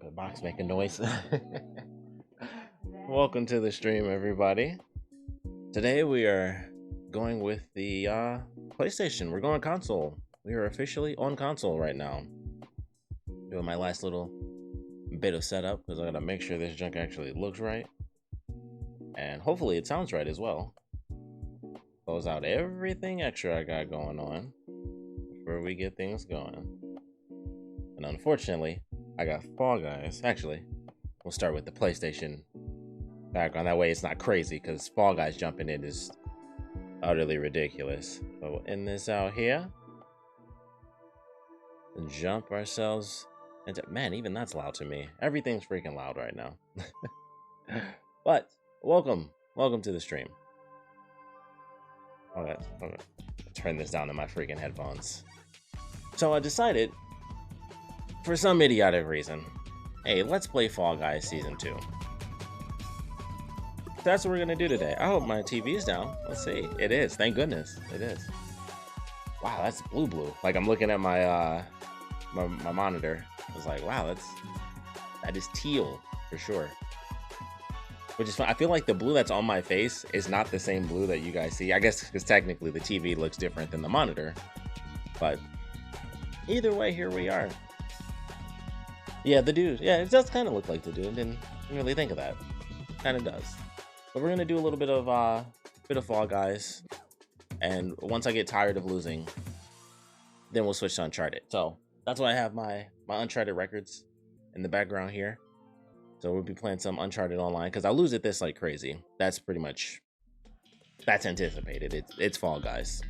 Stupid box making noise. Welcome to the stream, everybody. Today we are going with the PlayStation. We're going console. We are officially on console right now. Doing my last little bit of setup because I gotta make sure this junk actually looks right. And hopefully it sounds right as well. Close out everything extra I got going on before we get things going. And unfortunately, I got Fall Guys. Actually, we'll start with the PlayStation background. That way it's not crazy because Fall Guys jumping in is utterly ridiculous. So we'll end this out here. And jump ourselves into... Man, even that's loud to me. Everything's freaking loud right now. But, welcome to the stream. Okay, turn this down to my freaking headphones. So I decided, for some idiotic reason, hey, let's play Fall Guys Season 2. That's what we're gonna do today. I hope my TV is down. Let's see. It is. Thank goodness. It is. Wow, that's blue. Like, I'm looking at my my monitor. I was like, wow, that is teal for sure. Which is fun. I feel like the blue that's on my face is not the same blue that you guys see. I guess because technically the TV looks different than the monitor. But either way, here we are. Yeah, the dude. Yeah, it does kind of look like the dude. Didn't really think of that. Kind of does. But we're gonna do a little bit of Fall Guys, and once I get tired of losing, then we'll switch to Uncharted. So that's why I have my Uncharted records in the background here. So we'll be playing some Uncharted online because I'll lose at this like crazy. That's anticipated. It's Fall Guys.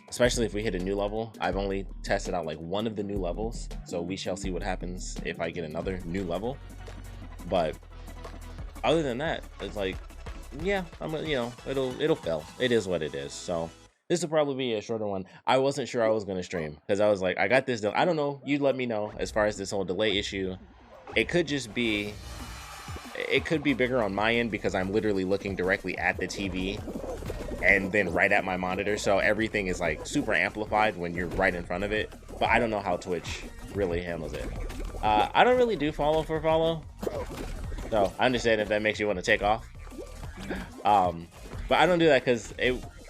Especially if we hit a new level. I've only tested out like one of the new levels, so we shall see what happens if I get another new level. But other than that, it's like, yeah, it'll fail. It is what it is. So this will probably be a shorter one. I wasn't sure I was gonna stream because I was like, I got this. I don't know. You let me know as far as this whole delay issue. It could be bigger on my end because I'm literally looking directly at the TV and then right at my monitor, so everything is like super amplified when you're right in front of it. But I don't know how Twitch really handles it. I don't really do follow for follow, so I understand if that makes you want to take off. But I don't do that because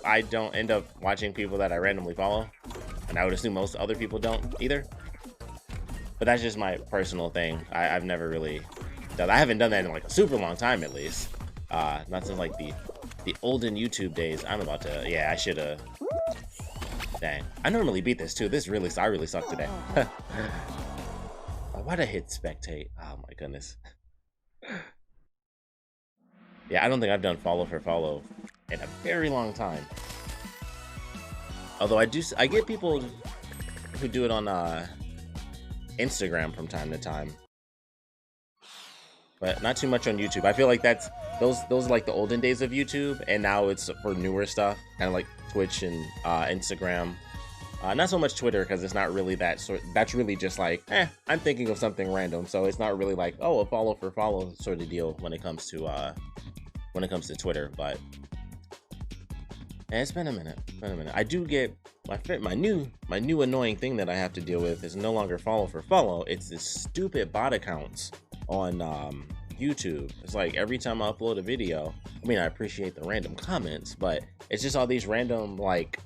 I don't end up watching people that I randomly follow, and I would assume most other people don't either. But that's just my personal thing. I've never really done. I haven't done that in like a super long time, at least. Not since like the olden YouTube days. I'm about to. Yeah, I should have. Dang, I normally beat this too. I really suck today. Why'd I hit spectate? Oh my goodness. Yeah, I don't think I've done follow for follow in a very long time. Although I get people who do it on Instagram from time to time, but not too much on YouTube. I feel like those are like the olden days of YouTube, and now it's for newer stuff, kind of like Twitch and Instagram. Not so much Twitter because it's not really that sort. That's really just like, I'm thinking of something random, so it's not really like, oh, a follow for follow sort of deal when it comes to Twitter. But it's been a minute. I do get my new annoying thing that I have to deal with is no longer follow for follow. It's this stupid bot accounts on YouTube. It's like every time I upload a video, I mean, I appreciate the random comments, but it's just all these random, like,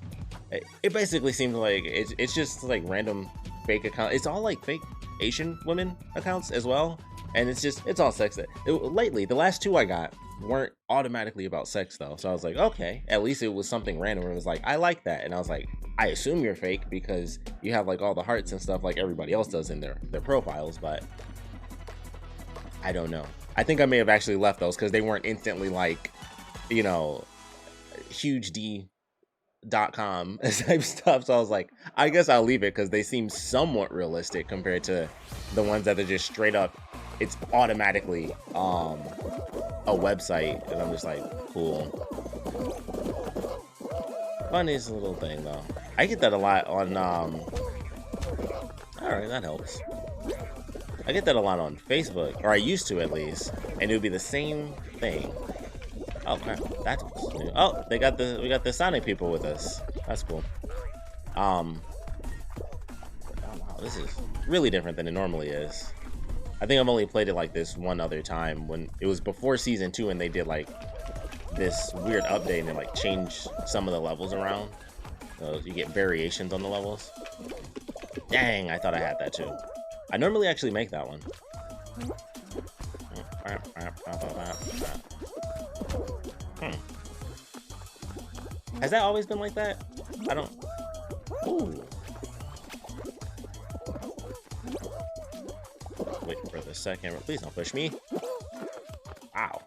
it basically seems like it's just like random fake accounts. It's all like fake Asian women accounts as well, and it's all sex. Lately, the last two I got weren't automatically about sex though, so I was like, okay, at least it was something random where it was like, I like that, and I was like, I assume you're fake because you have like all the hearts and stuff like everybody else does in their profiles, but I don't know. I think I may have actually left those because they weren't instantly like, huged.com type stuff. So I was like, I guess I'll leave it because they seem somewhat realistic compared to the ones that are just straight up, it's automatically a website, and I'm just like, cool. Funniest little thing though. I get that a lot on alright, that helps. I get that a lot on Facebook, or I used to at least, and it would be the same thing. Oh crap, that's new. Oh, we got the Sonic people with us. That's cool. Oh wow, this is really different than it normally is. I think I've only played it like this one other time when it was before season 2 and they did like this weird update and they like changed some of the levels around. So you get variations on the levels. Dang, I thought I had that too. I normally actually make that one. Has that always been like that? I don't... Ooh. Wait for the second. Please don't push me. Ow.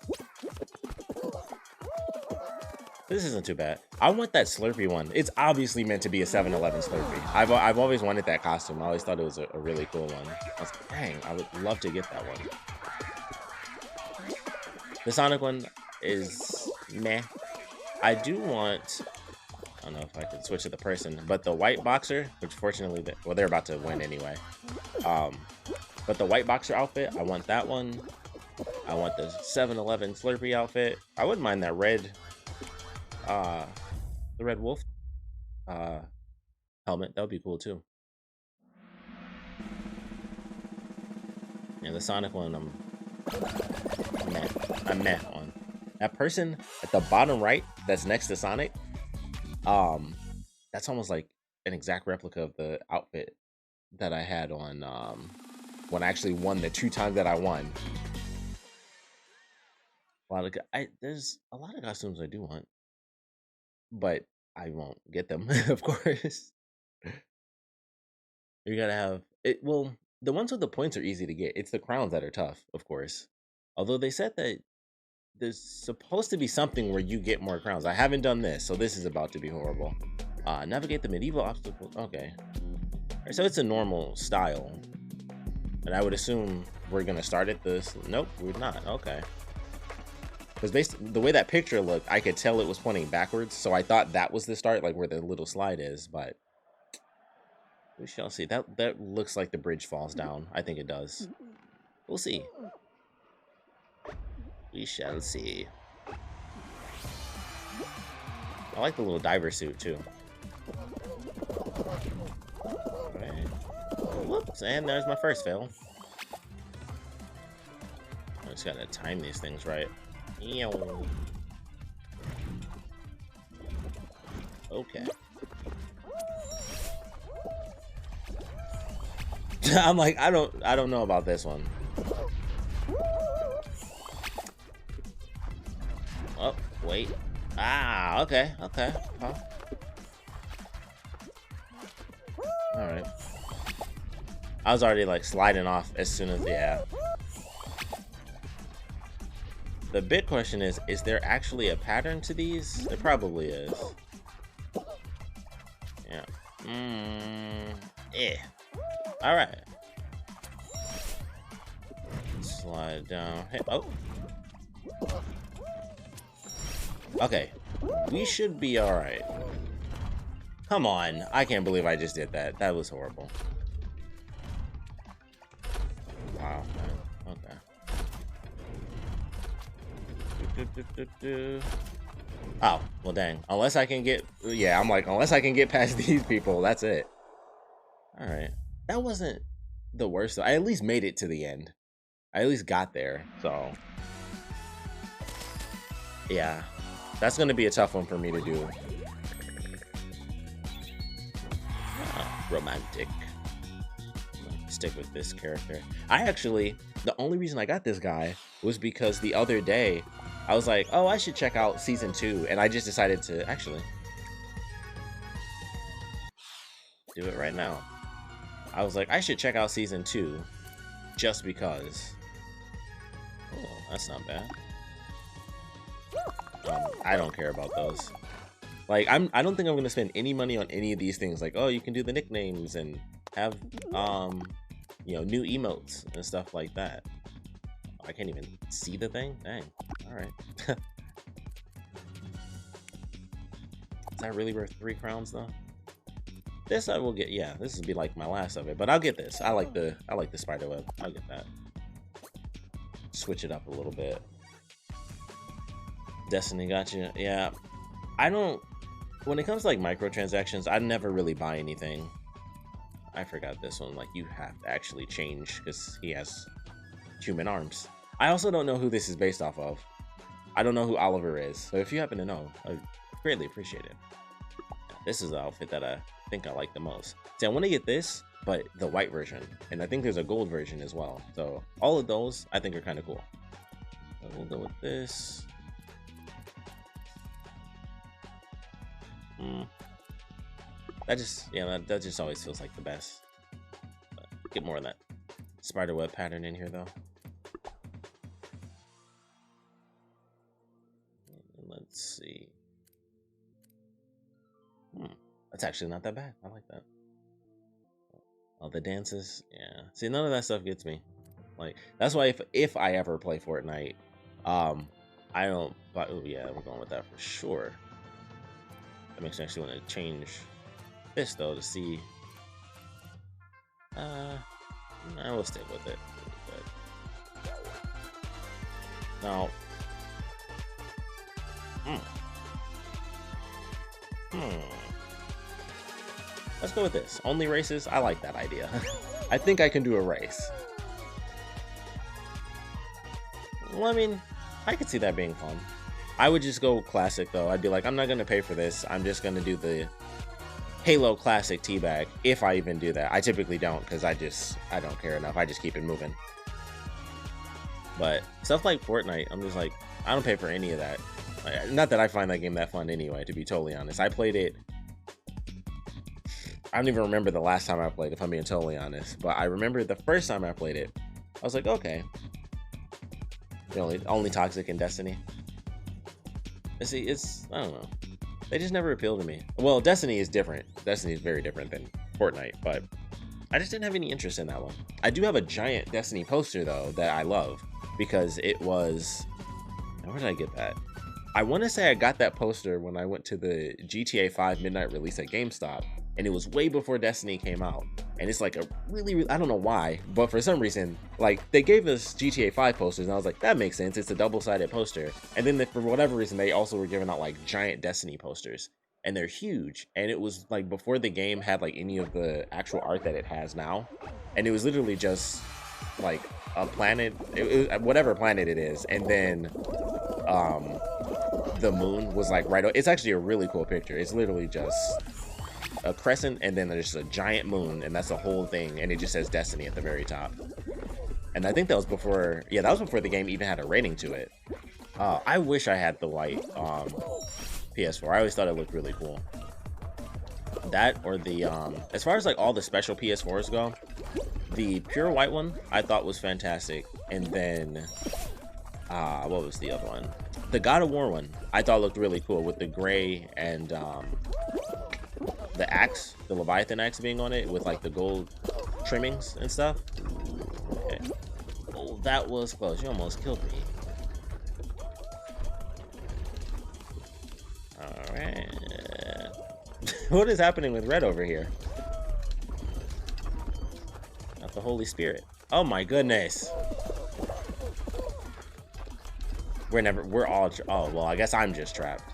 This isn't too bad. I want that Slurpee one. It's obviously meant to be a 7-Eleven Slurpee. I've always wanted that costume. I always thought it was a really cool one. I was like, dang, I would love to get that one. The Sonic one is meh. I do want... I don't know if I can switch to the person, but the white boxer, which fortunately, well, they're about to win anyway. But the white boxer outfit, I want that one. I want the 7-Eleven Slurpee outfit. I wouldn't mind that red... the red wolf helmet. That would be cool too. Yeah, the Sonic one I'm meh on. That person at the bottom right that's next to Sonic, that's almost like an exact replica of the outfit that I had on when I actually won the 2 times that I won. There's a lot of costumes I do want, but I won't get them, of course. You gotta have it. Well, the ones with the points are easy to get. It's the crowns that are tough, of course. Although they said that there's supposed to be something where you get more crowns. I haven't done this, so this is about to be horrible. Navigate the medieval obstacle. Okay. Right, so it's a normal style. And I would assume we're gonna start at this. Nope, we're not. Okay. Because based the way that picture looked, I could tell it was pointing backwards, so I thought that was the start, like where the little slide is, but we shall see. That looks like the bridge falls down. I think it does. We'll see. We shall see. I like the little diver suit too. Okay. Whoops, and there's my first fail. I just gotta time these things right. Okay. I'm like, I don't know about this one. Oh, wait. Ah, okay. Huh. Alright. I was already like sliding off as soon as, yeah. The big question is there actually a pattern to these? There probably is. Yeah. Yeah. Alright. Slide down. Hey, oh. Okay. We should be alright. Come on. I can't believe I just did that. That was horrible. Wow. Okay. Oh, well dang. Unless I can get... Yeah, I'm like, unless I can get past these people, that's it. Alright. That wasn't the worst, though. I at least made it to the end. I at least got there, so... Yeah. That's gonna be a tough one for me to do. Romantic. Stick with this character. I actually... The only reason I got this guy was because the other day... I was like, oh, I should check out Season 2, and I just decided to actually do it right now. I was like, I should check out Season 2 just because. Oh, that's not bad. I don't care about those. Like, I don't think I'm gonna spend any money on any of these things. Like, oh, you can do the nicknames and have, you know, new emotes and stuff like that. I can't even see the thing? Dang. Alright. Is that really worth 3 crowns though? This I will get, yeah, this will be like my last of it, but I'll get this. I like the spider web. I'll get that. Switch it up a little bit. Destiny got you. Yeah. I don't, when it comes to like microtransactions, I never really buy anything. I forgot this one. Like, you have to actually change because he has human arms. I also don't know who this is based off of. I don't know who Oliver is. So if you happen to know, I'd greatly appreciate it. This is the outfit that I think I like the most. See, I want to get this, but the white version. And I think there's a gold version as well. So all of those I think are kind of cool. So we'll go with this. That just always feels like the best. But get more of that spiderweb pattern in here though. Let's see. That's actually not that bad. I like that. Oh, the dances, yeah. See, none of that stuff gets me. Like, that's why if I ever play Fortnite, I don't. But oh yeah, we're going with that for sure. That makes me actually want to change this though to see. I will stick with it. Now. Let's go with this. Only races? I like that idea. I think I can do a race. Well, I mean, I could see that being fun. I would just go classic though. I'd be like, I'm not gonna pay for this. I'm just gonna do the Halo Classic teabag, if I even do that. I typically don't, because I don't care enough. I just keep it moving. But stuff like Fortnite, I'm just like, I don't pay for any of that. Not that I find that game that fun anyway, to be totally honest. I played it. I don't even remember the last time I played, if I'm being totally honest. But I remember the first time I played it, I was like, okay. The only toxic in Destiny. See, I don't know. They just never appealed to me. Well, Destiny is different. Destiny is very different than Fortnite, but I just didn't have any interest in that one. I do have a giant Destiny poster, though, that I love, because it was... Where did I get that? I want to say I got that poster when I went to the GTA 5 midnight release at GameStop, and it was way before Destiny came out. And it's like a really, I don't know why, but for some reason, like, they gave us GTA 5 posters, and I was like, that makes sense, it's a double-sided poster. And then for whatever reason, they also were giving out like giant Destiny posters, and they're huge. And it was like before the game had like any of the actual art that it has now, and it was literally just like a planet, whatever planet it is, and then the moon was like right. It's actually a really cool picture. It's literally just a crescent, and then there's a giant moon, and that's the whole thing, and it just says Destiny at the very top. And I think that was before, yeah, that was before the game even had a rating to it. I wish I had the white PS4. I always thought it looked really cool. That or the as far as like all the special PS4s go, the pure white one I thought was fantastic, and then what was the other one? The God of War one I thought looked really cool with the gray and the axe, the Leviathan axe being on it with like the gold trimmings and stuff. Okay. Oh, that was close. You almost killed me. All right. What is happening with red over here? Not the Holy Spirit. Oh my goodness. We're all, oh, well, I guess I'm just trapped.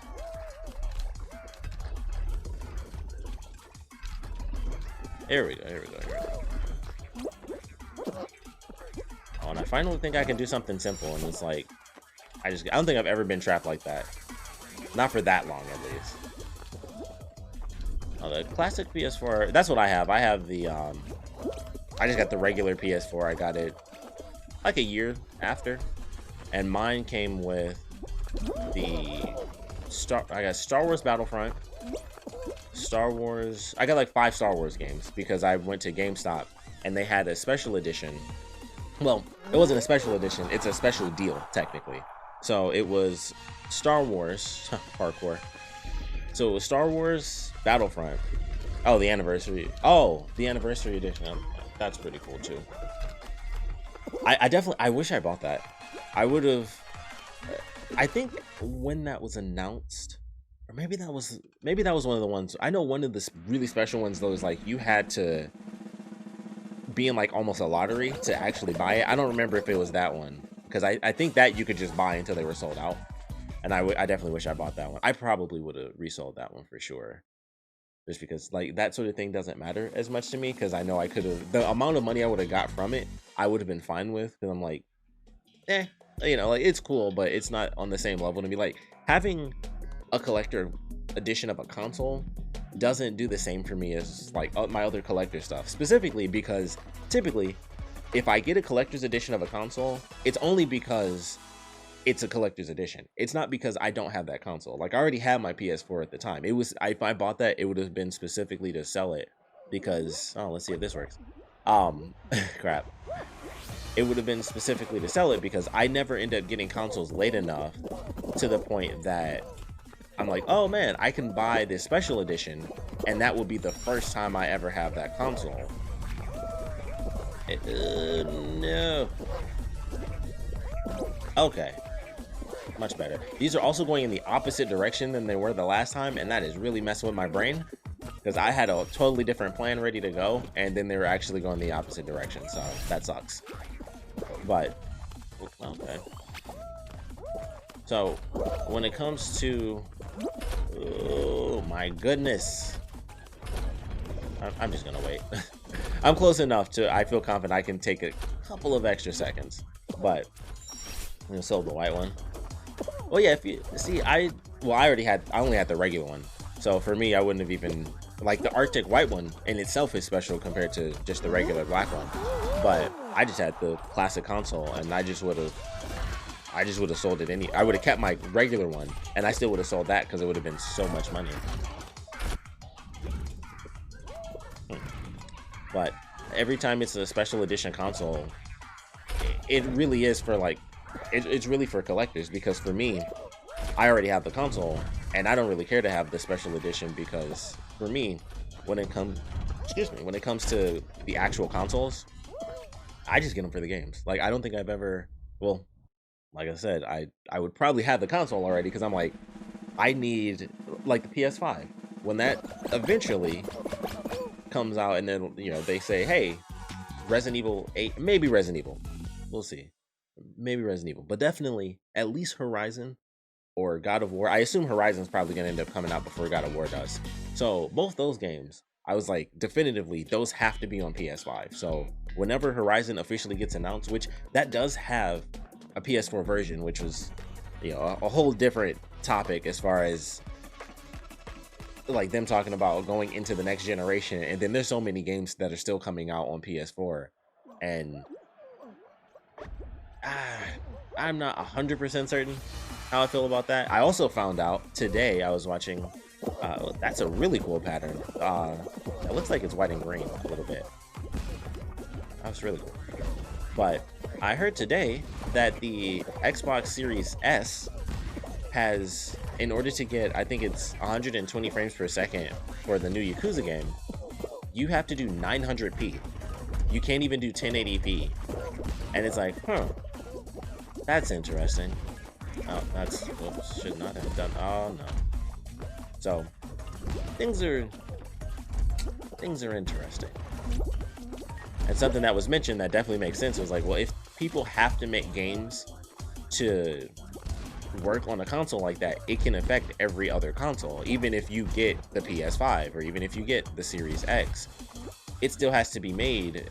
Here we go, here we go, here we go. Oh, and I finally think I can do something simple, and it's like, I don't think I've ever been trapped like that. Not for that long, at least. Oh, the classic PS4, that's what I have. I have the, I just got the regular PS4. I got it like a year after. And mine came with the I got Star Wars Battlefront, Star Wars. I got like 5 Star Wars games because I went to GameStop and they had a special edition. Well, it wasn't a special edition. It's a special deal, technically. So it was Star Wars, parkour. So it was Star Wars Battlefront. Oh, the anniversary. Oh, the anniversary edition. That's pretty cool too. I wish I bought that. I would have, I think when that was announced, or maybe that was one of the ones. I know one of the really special ones though is like you had to be in like almost a lottery to actually buy it. I don't remember if it was that one, because I think that you could just buy until they were sold out. And I definitely wish I bought that one. I probably would have resold that one for sure. Just because like that sort of thing doesn't matter as much to me, because I know I could have, the amount of money I would have got from it, I would have been fine with, because I'm like, you know, like it's cool, but it's not on the same level to me. Like having a collector edition of a console doesn't do the same for me as like my other collector stuff, specifically because typically if I get a collector's edition of a console, it's only because it's a collector's edition. It's not because I don't have that console. Like I already had my PS4 at the time. It was, if I bought that, it would have been specifically to sell it because, oh, let's see if this works. Crap. It would have been specifically to sell it because I never end up getting consoles late enough to the point that I'm like, oh man, I can buy this special edition, and that will be the first time I ever have that console. No. Okay. Much better. These are also going in the opposite direction than they were the last time, and that is really messing with my brain because I had a totally different plan ready to go, and then they were actually going the opposite direction, so that sucks. But, okay. So, when it comes to, oh my goodness. I'm just gonna wait. I'm close enough to, I feel confident I can take a couple of extra seconds, but I'm gonna sell the white one. Well, yeah, if you see, I only had the regular one. So for me, I wouldn't have even, like the Arctic white one in itself is special compared to just the regular black one. But I just had the classic console, and I just would have sold it I would have kept my regular one, and I still would have sold that because it would have been so much money. But every time it's a special edition console, it really is for like, it's really for collectors, because for me, I already have the console and I don't really care to have the special edition, because for me, when it comes to the actual consoles, I just get them for the games. Like I don't think I've ever, well, like I said, I would probably have the console already because I'm like, I need like the PS5 when that eventually comes out, and then you know they say, hey, Resident Evil 8, maybe Resident Evil, we'll see, maybe Resident Evil, but definitely at least Horizon or God of War. I assume Horizon's probably gonna end up coming out before God of War does. So both those games, I was like, definitively those have to be on PS5. So whenever Horizon officially gets announced, which that does have a PS4 version, which was, you know, a whole different topic as far as like them talking about going into the next generation, and then there's so many games that are still coming out on PS4, and I'm not 100% certain how I feel about that. I also found out today, I was watching, that's a really cool pattern. It looks like it's white and green a little bit. That's really cool. But I heard today that the Xbox Series S has, in order to get, I think it's 120 frames per second for the new Yakuza game, you have to do 900p. You can't even do 1080p. And it's like, that's interesting. Oh, that's, whoops, should not have done, oh no. So, things are interesting. And something that was mentioned that definitely makes sense was like, well, if people have to make games to work on a console like that, it can affect every other console. Even if you get the PS5 or even if you get the Series X, it still has to be made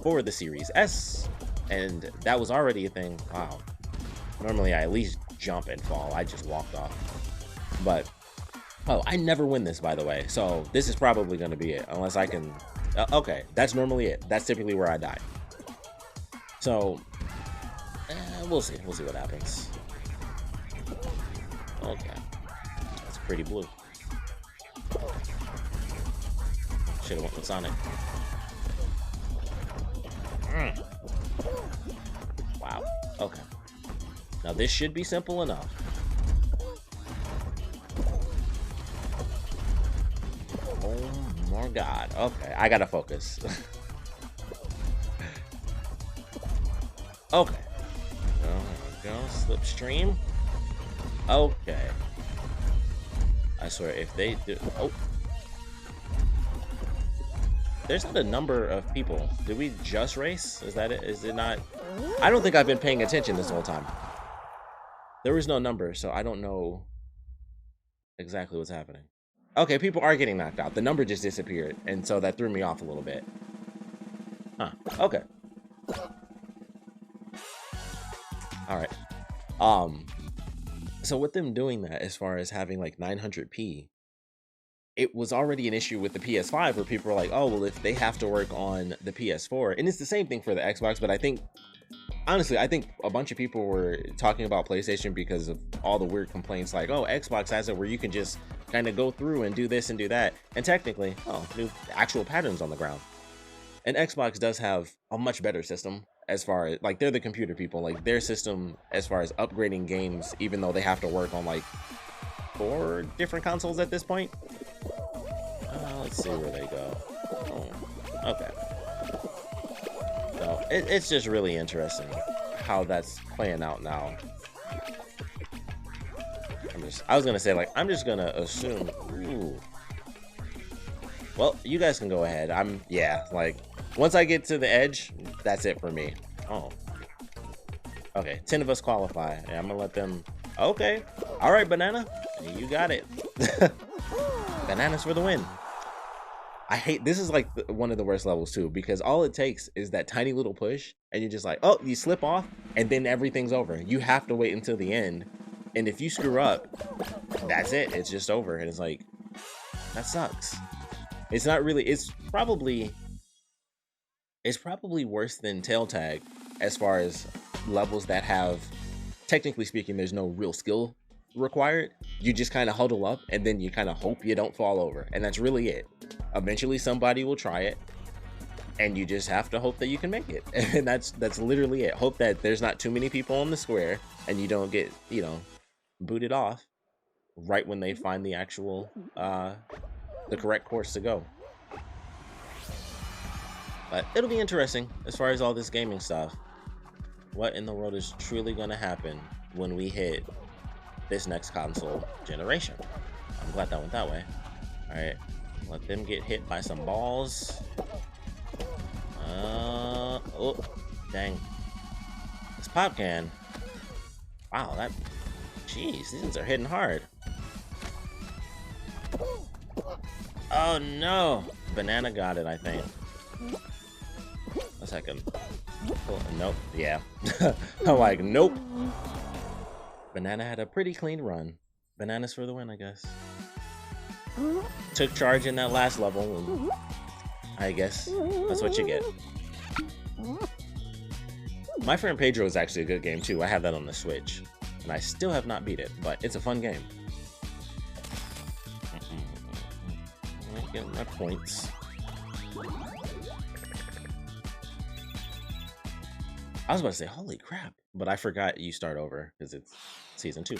for the Series S, and that was already a thing. Wow. Normally I at least jump and fall. I just walked off. But oh, I never win this, by the way, so this is probably going to be it unless I can. Okay, that's normally it. That's typically where I die. So we'll see what happens. Okay, that's pretty blue. Should've went with Sonic. Wow. Okay. Now this should be simple enough. Oh my god. Okay, I gotta focus. Okay. There we go. Slipstream. Okay. I swear, if they do... Oh. There's not a number of people. Did we just race? Is that it? Is it not? I don't think I've been paying attention this whole time. There was no number, so I don't know exactly what's happening. Okay, people are getting knocked out. The number just disappeared, and so that threw me off a little bit. Huh. Okay. All right. So with them doing that, as far as having like 900p, it was already an issue with the PS5 where people were like, oh, well, if they have to work on the PS4, and it's the same thing for the Xbox, but I think, honestly, I think a bunch of people were talking about PlayStation because of all the weird complaints like, oh, Xbox has it where you can just kind of go through and do this and do that. And technically, oh, new actual patterns on the ground. And Xbox does have a much better system as far as, like, they're the computer people. Like, their system as far as upgrading games, even though they have to work on, like, 4 different consoles at this point. Let's see where they go. Oh, okay. So it's just really interesting how that's playing out now. I was gonna say, like, I'm just gonna assume. Ooh. Well, you guys can go ahead. Like, once I get to the edge, that's it for me. Oh. Okay, 10 of us qualify. And I'm gonna let them. Okay. All right, Banana. You got it. Bananas for the win. I hate, this is like one of the worst levels too, because all it takes is that tiny little push and you're just like, oh, you slip off and then everything's over. You have to wait until the end. And if you screw up, that's it. It's just over. And it's like, that sucks. It's not really, it's probably worse than tail tag as far as levels that have, technically speaking, there's no real skill required. You just kind of huddle up and then you kind of hope you don't fall over, and that's really it. Eventually somebody will try it and you just have to hope that you can make it. And that's literally it. Hope that there's not too many people on the square and you don't get, you know, booted off right when they find the actual the correct course to go. But it'll be interesting as far as all this gaming stuff. What in the world is truly going to happen when we hit this next console generation? I'm glad that went that way. All right, let them get hit by some balls. Oh, dang. This pop can. Wow, that. Jeez, these things are hitting hard. Oh no! Banana got it, I think. A second. Oh, nope. Yeah. I'm like, nope. Banana had a pretty clean run. Bananas for the win, I guess. Took charge in that last level, and I guess that's what you get. My friend Pedro is actually a good game too. I have that on the Switch, and I still have not beat it, but it's a fun game. I'm getting my points. I was about to say, holy crap, but I forgot you start over because it's season 2.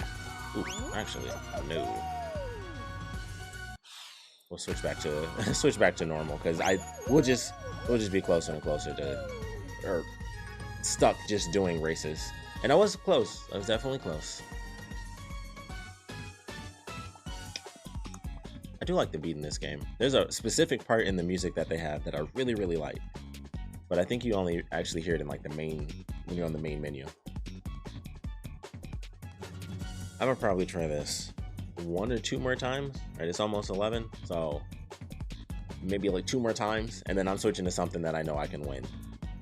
Ooh, actually, no. We'll switch back to normal because we'll just be closer and closer to, or stuck just doing races. And I was close. I was definitely close. I do like the beat in this game. There's a specific part in the music that they have that I really, really like. But I think you only actually hear it in like the main, when you're on the main menu. I'm gonna probably try this 1 or 2 more times. Right, it's almost 11, so maybe like 2 more times, and then I'm switching to something that I know I can win.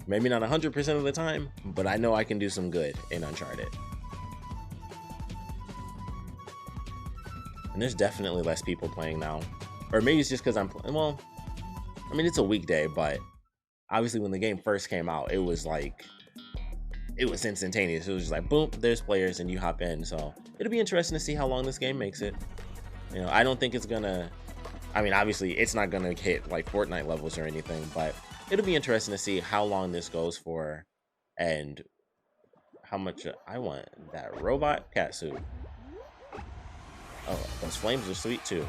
Maybe not 100% of the time, but I know I can do some good in Uncharted. And there's definitely less people playing now, or maybe it's just because I'm well. I mean, it's a weekday, but obviously when the game first came out, it was like, it was instantaneous. It was just like, boom, there's players and you hop in. So it'll be interesting to see how long this game makes it. You know, I don't think it's gonna, I mean, obviously it's not gonna hit like Fortnite levels or anything, but it'll be interesting to see how long this goes for and how much I want that robot cat suit. Oh, those flames are sweet too.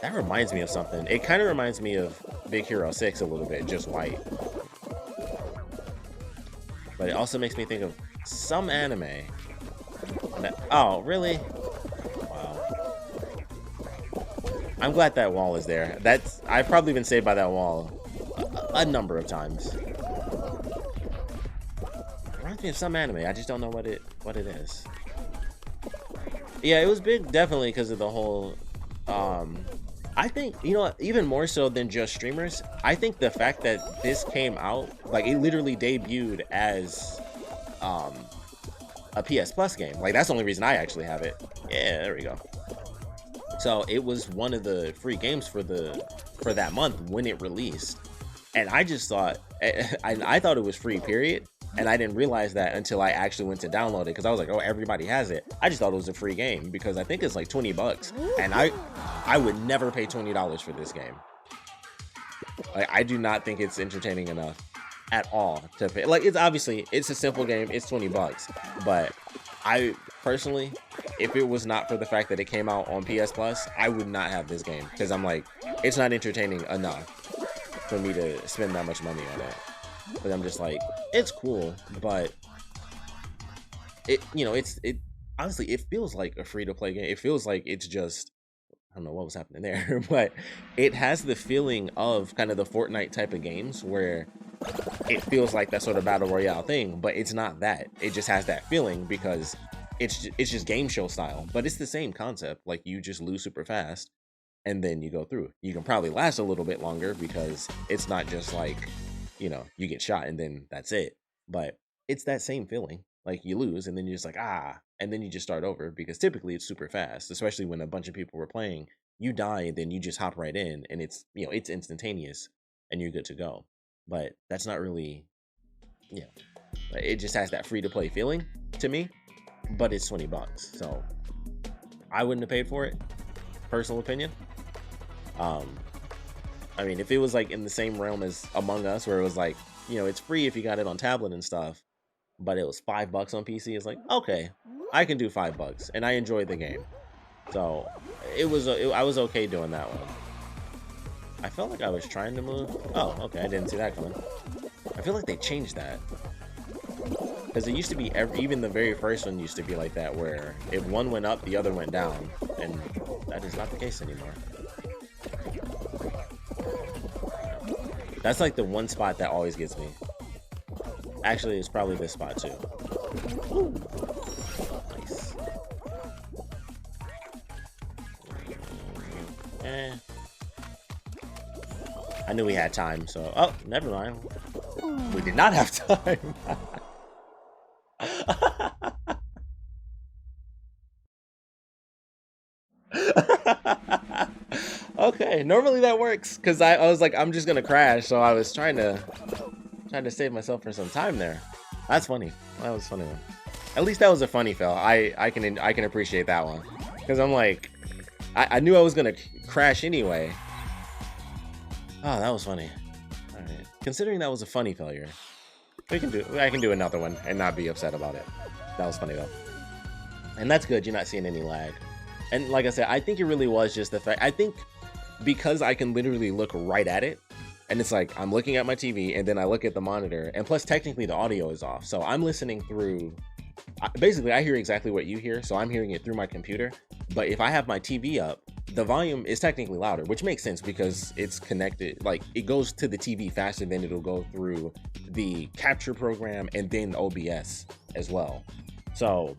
That reminds me of something. It kind of reminds me of Big Hero 6 a little bit, just white. But it also makes me think of some anime. Oh, really? Wow. I'm glad that wall is there. I've probably been saved by that wall a number of times. It reminds me of some anime. I just don't know what it is. Yeah, it was big, definitely, because of the whole. I think, you know, even more so than just streamers, I think the fact that this came out, like, it literally debuted as a PS Plus game. Like, that's the only reason I actually have it. Yeah, there we go. So it was one of the free games for that month when it released, and I just thought I thought it was free, period. And I didn't realize that until I actually went to download it, because I was like, oh, everybody has it. I just thought it was a free game because I think it's like $20, and I would never pay $20 for this game. Like, I do not think it's entertaining enough at all to pay. Like, it's obviously, it's a simple game, it's $20, but I personally, if it was not for the fact that it came out on PS Plus, I would not have this game, because I'm like, it's not entertaining enough for me to spend that much money on it. But I'm just like, it's cool, but it, you know, it honestly, it feels like a free-to-play game. It feels like it's just, I don't know what was happening there, but it has the feeling of kind of the Fortnite type of games where it feels like that sort of battle royale thing, but it's not that. It just has that feeling because it's just game show style, but it's the same concept. Like, you just lose super fast and then you go through. You can probably last a little bit longer because it's not just like, you know, you get shot and then that's it. But it's that same feeling. Like, you lose and then you're just like, and then you just start over, because typically it's super fast, especially when a bunch of people were playing. You die and then you just hop right in, and it's, you know, it's instantaneous and you're good to go. But that's not really, you know, it just has that free to play feeling to me, but it's $20. So I wouldn't have paid for it, personal opinion. I mean, if it was like in the same realm as Among Us, where it was like, you know, it's free if you got it on tablet and stuff, but it was $5 on PC, it's like, okay, I can do $5, and I enjoyed the game. So I was okay doing that one. I felt like I was trying to move. Oh, okay, I didn't see that coming. I feel like they changed that, because it used to be even the very first one used to be like that, where if one went up, the other went down, and that is not the case anymore. That's like the one spot that always gets me. Actually, it's probably this spot too. Ooh. Nice. I knew we had time, so... Oh, never mind. We did not have time. Okay, normally that works, because I was like, I'm just gonna crash, so I was trying to save myself for some time there. That's funny. That was a funny one. At least that was a funny fail. I can appreciate that one, because I'm like, I knew I was gonna crash anyway. Oh, that was funny. All right. Considering that was a funny failure, I can do another one and not be upset about it. That was funny though, and that's good. You're not seeing any lag. And like I said, I think it really was just the fact. I think because I can literally look right at it, and it's like I'm looking at my TV and then I look at the monitor, and plus technically the audio is off, so I'm listening through. Basically, I hear exactly what you hear, so I'm hearing it through my computer. But if I have my TV up, the volume is technically louder, which makes sense because it's connected. Like, it goes to the TV faster than it'll go through the capture program and then OBS as well. So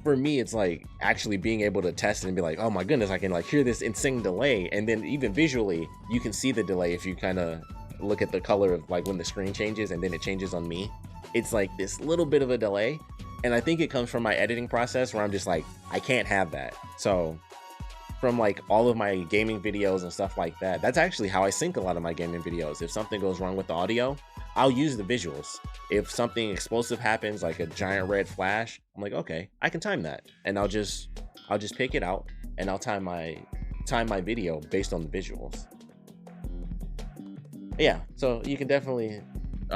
for me, it's like actually being able to test it and be like, oh my goodness, I can like hear this insane delay. And then even visually, you can see the delay if you kind of look at the color of like when the screen changes and then it changes on me. It's like this little bit of a delay. And I think it comes from my editing process where I'm just like, I can't have that. So from like all of my gaming videos and stuff like that, that's actually how I sync a lot of my gaming videos. If something goes wrong with the audio, I'll use the visuals. If something explosive happens, like a giant red flash, I'm like, okay, I can time that. And I'll just pick it out and I'll time my video based on the visuals. Yeah, so you can definitely,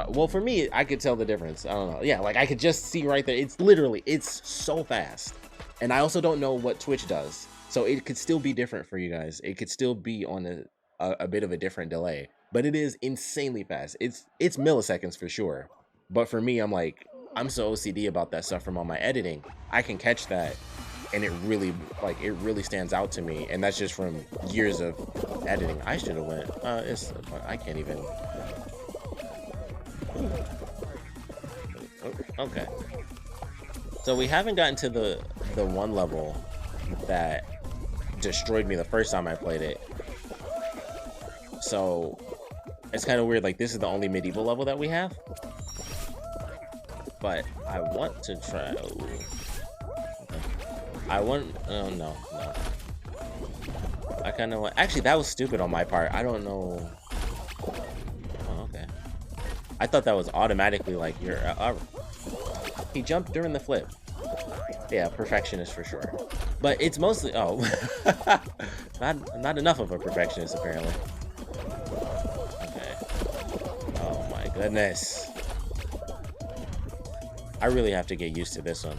well, for me, I could tell the difference. I don't know. Yeah, like I could just see right there. It's so fast. And I also don't know what Twitch does. So it could still be different for you guys. It could still be on a bit of a different delay, but it is insanely fast. It's milliseconds for sure. But for me, I'm like, I'm so OCD about that stuff from all my editing. I can catch that, and it really stands out to me. And that's just from years of editing. I should have went. I can't even. Oh, okay. So we haven't gotten to the one level that destroyed me the first time I played it. So it's kind of weird. Like, this is the only medieval level that we have. but I want to try. Ooh. Okay. I want. Oh no, no. I kind of want. Actually, that was stupid on my part. I don't know. Oh, okay. I thought that was automatically like your. He jumped during the flip. Yeah, perfectionist for sure. But it's mostly not enough of a perfectionist apparently. Okay. Oh my goodness. I really have to get used to this one.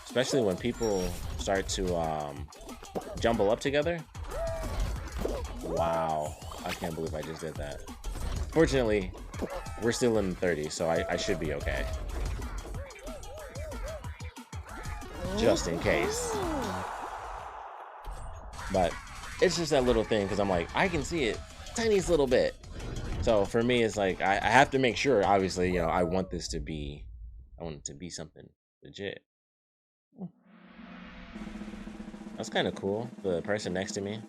Especially when people start to jumble up together. Wow. I can't believe I just did that. Fortunately, we're still in the 30s, so I should be okay. Just in case. But it's just that little thing, because I'm like, I can see it tiniest little bit. So for me, it's like, I have to make sure, obviously, you know, I want it to be something legit. That's kind of cool. The person next to me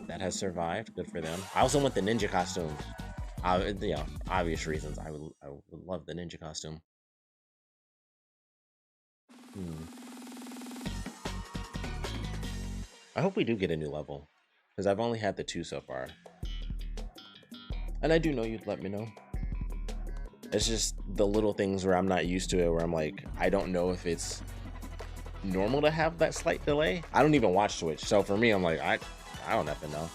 that has survived. Good for them. I also want the ninja costume. You know, obvious reasons. I would love the ninja costume. I hope we do get a new level, because I've only had the 2 so far. And I do know you'd let me know. It's just the little things where I'm not used to it, where I'm like, I don't know if it's normal to have that slight delay. I don't even watch Twitch, so for me, I'm like, I don't have to know.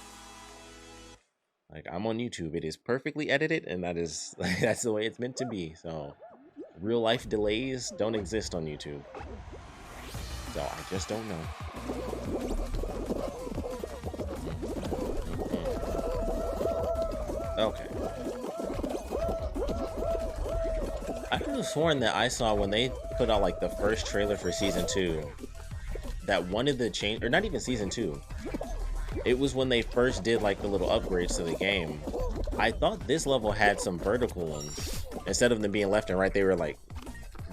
Like, I'm on YouTube. It is perfectly edited, and that is that's the way it's meant to be. So real life delays don't exist on YouTube. So I just don't know. Okay. I could have sworn that I saw when they put out like the first trailer for season 2 that one of the change, or not even season 2. It was when they first did like the little upgrades to the game. I thought this level had some vertical ones. Instead of them being left and right, they were like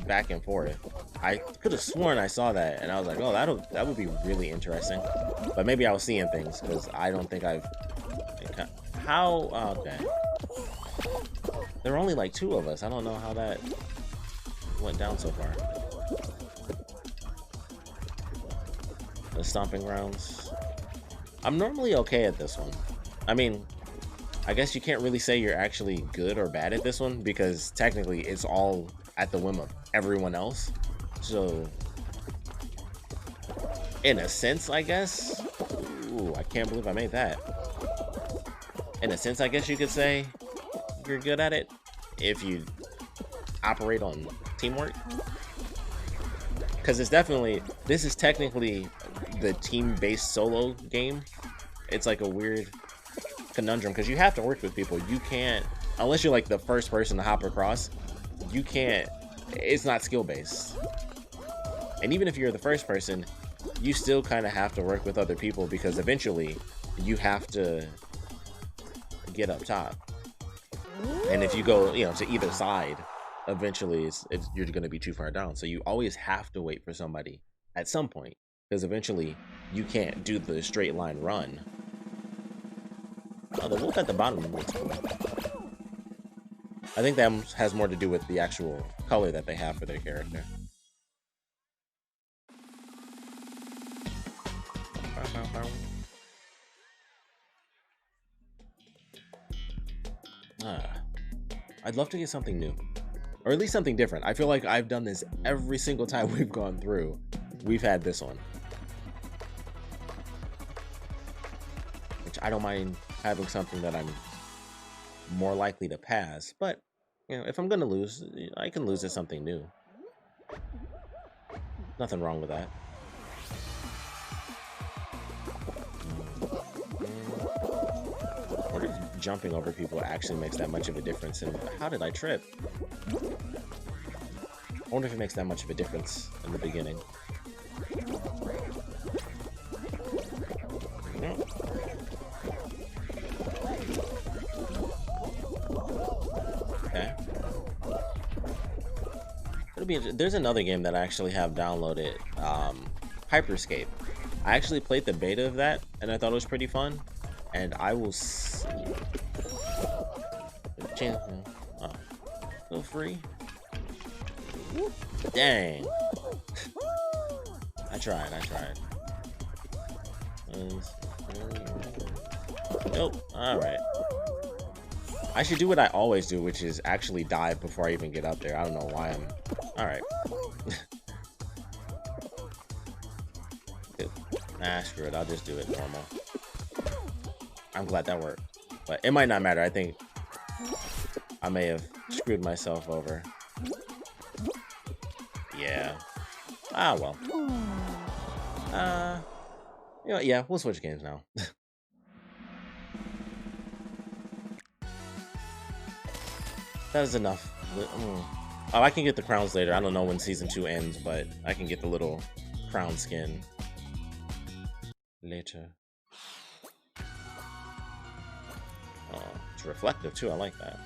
back and forth. I could have sworn I saw that, and I was like, oh, that would be really interesting. But maybe I was seeing things, because I don't think I've... How... Oh, okay. There were only like 2 of us. I don't know how that went down so far. The stomping grounds. I'm normally okay at this one. I mean, I guess you can't really say you're actually good or bad at this one, because technically it's all at the whim of everyone else. So, in a sense, I guess. Ooh, I can't believe I made that. In a sense, I guess you could say you're good at it if you operate on teamwork. Because it's definitely, this is technically the team-based solo game. It's like a weird conundrum, because you have to work with people. You can't, unless you're like the first person to hop across, you can't, it's not skill-based. And even if you're the first person, you still kind of have to work with other people, because eventually you have to get up top. And if you go, you know, to either side, eventually you're going to be too far down. So you always have to wait for somebody at some point, because eventually you can't do the straight line run. Oh, the wolf at the bottom looks cool. I think that has more to do with the actual color that they have for their character. I'd love to get something new, or at least something different. I feel like I've done this every single time we've gone through. We've had this one, which I don't mind having something that I'm more likely to pass. But you know, if I'm gonna lose, I can lose to something new. Nothing wrong with that. What if jumping over people actually makes that much of a difference? And how did I trip? I wonder if it makes that much of a difference in the beginning. Okay. There's another game that I actually have downloaded, Hyperscape. I actually played the beta of that, and I thought it was pretty fun. And I will see. chance. Oh, feel free. Dang. I tried. Nope. Alright. I should do what I always do, which is actually dive before I even get up there. I don't know why I'm... Alright. Nah, screw it. I'll just do it normal. I'm glad that worked. But it might not matter. I think I may have screwed myself over. Yeah. Ah, well. You know, yeah, we'll switch games now. That is enough. Oh, I can get the crowns later. I don't know when season 2 ends, but I can get the little crown skin later. Oh, it's reflective too. I like that.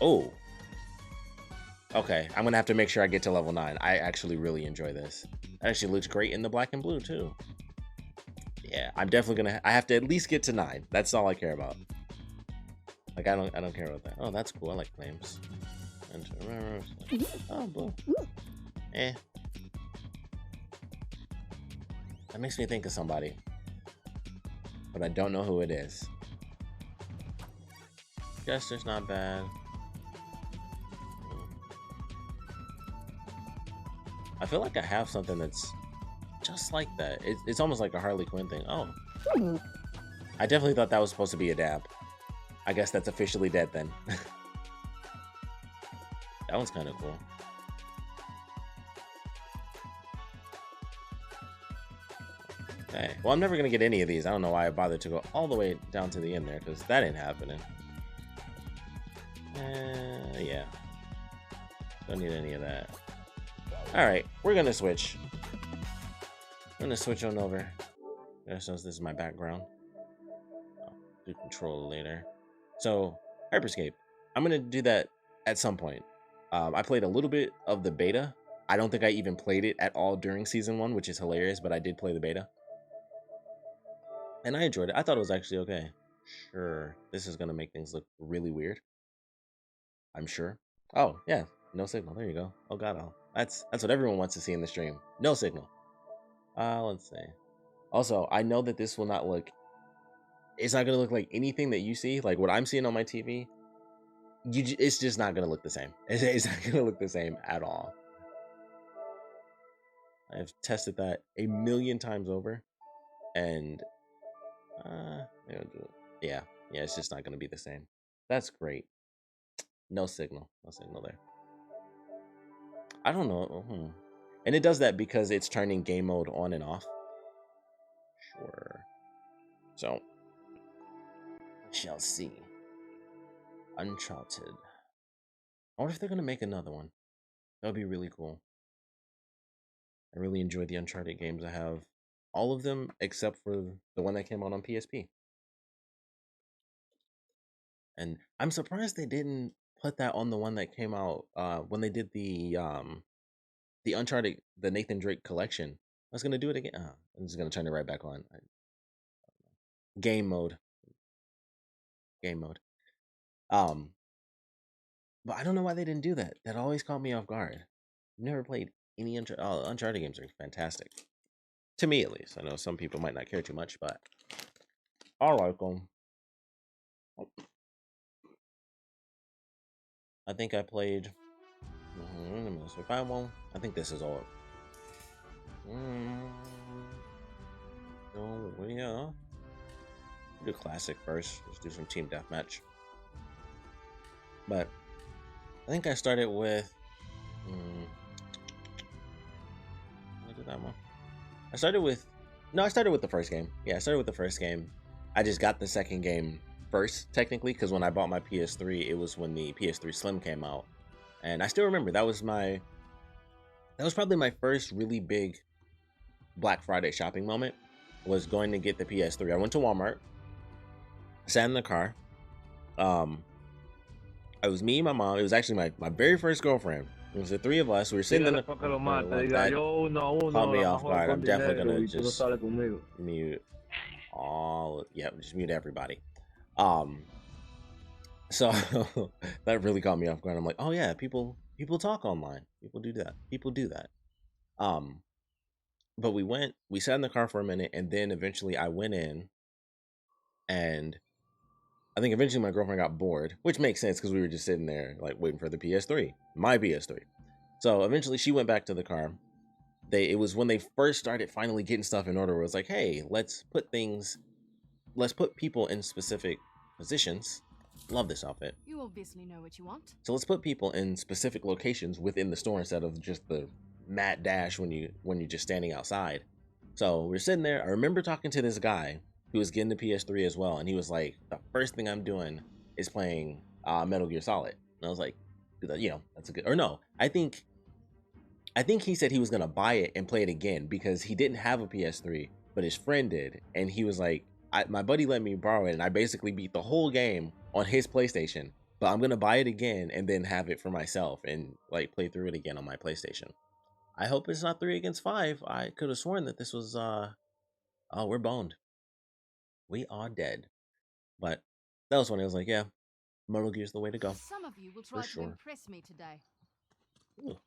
Oh. Okay, I'm gonna have to make sure I get to level 9. I actually really enjoy this. It actually looks great in the black and blue too. Yeah, I'm definitely gonna. I have to at least get to 9. That's all I care about. Like I don't care about that. Oh, that's cool. I like flames. Oh, blue. Eh. That makes me think of somebody, but I don't know who it is. Jester's not bad. I feel like I have something that's just like that. It's almost like a Harley Quinn thing. Oh. I definitely thought that was supposed to be a dab. I guess that's officially dead then. That one's kind of cool. Okay. Well, I'm never going to get any of these. I don't know why I bothered to go all the way down to the end there, because that ain't happening. Yeah. Don't need any of that. Alright, we're going to switch. I'm going to switch on over. Since this is my background. I'll do control later. So, Hyperscape. I'm going to do that at some point. I played a little bit of the beta. I don't think I even played it at all during Season 1, which is hilarious, but I did play the beta. And I enjoyed it. I thought it was actually okay. Sure. This is going to make things look really weird. I'm sure. Oh, yeah. No signal. There you go. Oh, God. Oh. That's what everyone wants to see in the stream. No signal. Let's see. Also, I know that this will not look... It's not going to look like anything that you see. Like what I'm seeing on my TV. It's just not going to look the same. It's not going to look the same at all. I've tested that a million times over. And... yeah, it's just not going to be the same. That's great. No signal there. I don't know. And it does that because it's turning game mode on and off. Sure. So, we shall see. Uncharted. I wonder if they're going to make another one. That would be really cool. I really enjoyed the Uncharted games. I have all of them except for the one that came out on PSP. And I'm surprised they didn't put that on the one that came out when they did the Uncharted, the Nathan Drake collection. I was gonna do it again. I'm just gonna turn it right back on. Game mode. But I don't know why they didn't do that. That always caught me off guard. I've never played any Uncharted games are fantastic. To me, at least. I know some people might not care too much, but I like them. I think I played. If I won't, I think this is all. Oh yeah. Do classic first. Let's do some team deathmatch. But I think I started with. I'll do that one. I started with the first game. Yeah, I started with the first game. I just got the second game first, technically, because when I bought my PS3, it was when the PS3 Slim came out. And I still remember that was probably my first really big Black Friday shopping moment, was going to get the PS3. I went to Walmart, sat in the car. It was me and my mom. It was actually my very first girlfriend. It was the three of us. We were sitting in the car. Caught me off guard. I'm definitely gonna just mute. all. Yeah, just mute everybody. So that really caught me off guard. I'm like, oh yeah, people talk online. People do that. People do that. Um, but we sat in the car for a minute, and then eventually I went in, and I think eventually my girlfriend got bored, which makes sense because we were just sitting there like waiting for the PS3, my PS3. So eventually she went back to the car. It was when they first started finally getting stuff in order. Where it was like, hey, let's put people in specific positions. Love this outfit. You obviously know what you want. So let's put people in specific locations within the store instead of just the mad dash when you're just standing outside. So we're sitting there. I remember talking to this guy who was getting the PS3 as well, and he was like, "The first thing I'm doing is playing Metal Gear Solid." And I was like, that's a good. Or no, I think he said he was gonna buy it and play it again because he didn't have a PS3, but his friend did, and he was like, my buddy let me borrow it, and I basically beat the whole game on his PlayStation. But I'm gonna buy it again and then have it for myself and like play through it again on my PlayStation. I hope it's not 3 against 5. I could have sworn that this was oh, we're boned. We are dead. But that was when I was like, yeah, Metal Gear's the way to go. Some of you will try to impress me today. Ooh.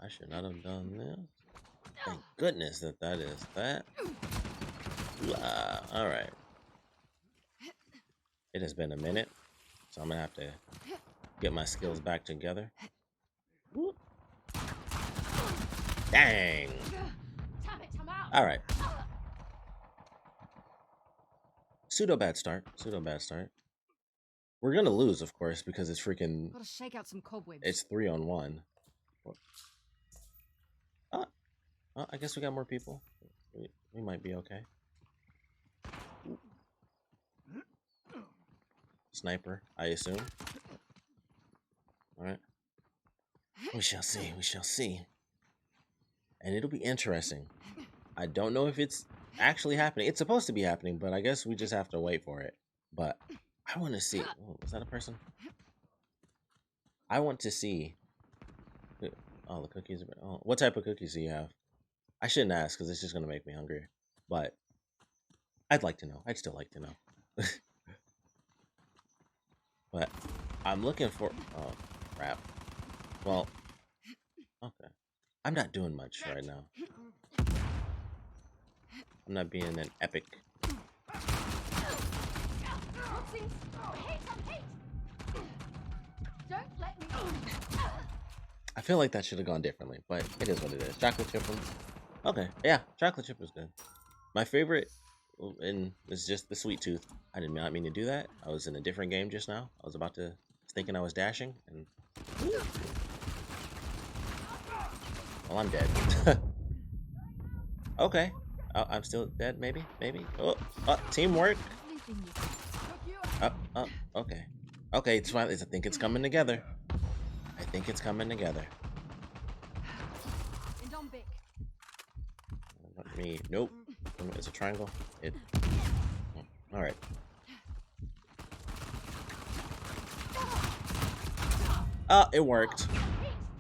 I should not have done this. Thank goodness that is that. All right. It has been a minute, so I'm gonna have to get my skills back together. Whoop. Dang. All right. Pseudo bad start. We're gonna lose, of course, because it's freaking. Gotta shake out some cobwebs. It's 3-on-1. I guess we got more people. We might be okay. Sniper, I assume. All right. We shall see. We shall see. And it'll be interesting. I don't know if it's actually happening. It's supposed to be happening, but I guess we just have to wait for it. But I want to see. Oh, was that a person? I want to see. Oh, the cookies. Oh, what type of cookies do you have? I shouldn't ask because it's just going to make me hungry. But I'd like to know. I'd still like to know. But I'm looking for... Oh, crap. Well, okay. I'm not doing much right now. I'm not being an epic. I feel like that should have gone differently, but it is what it is. Chocolate chip ones. Okay, yeah, chocolate chip was good. My favorite, and it's just the sweet tooth. I did not mean to do that. I was in a different game just now. I was thinking I was dashing, and well, I'm dead. Okay, I'm still dead. Maybe. Oh, teamwork. Okay. Okay, it's fine. I think it's coming together. Nope. It's a triangle. All right. It worked.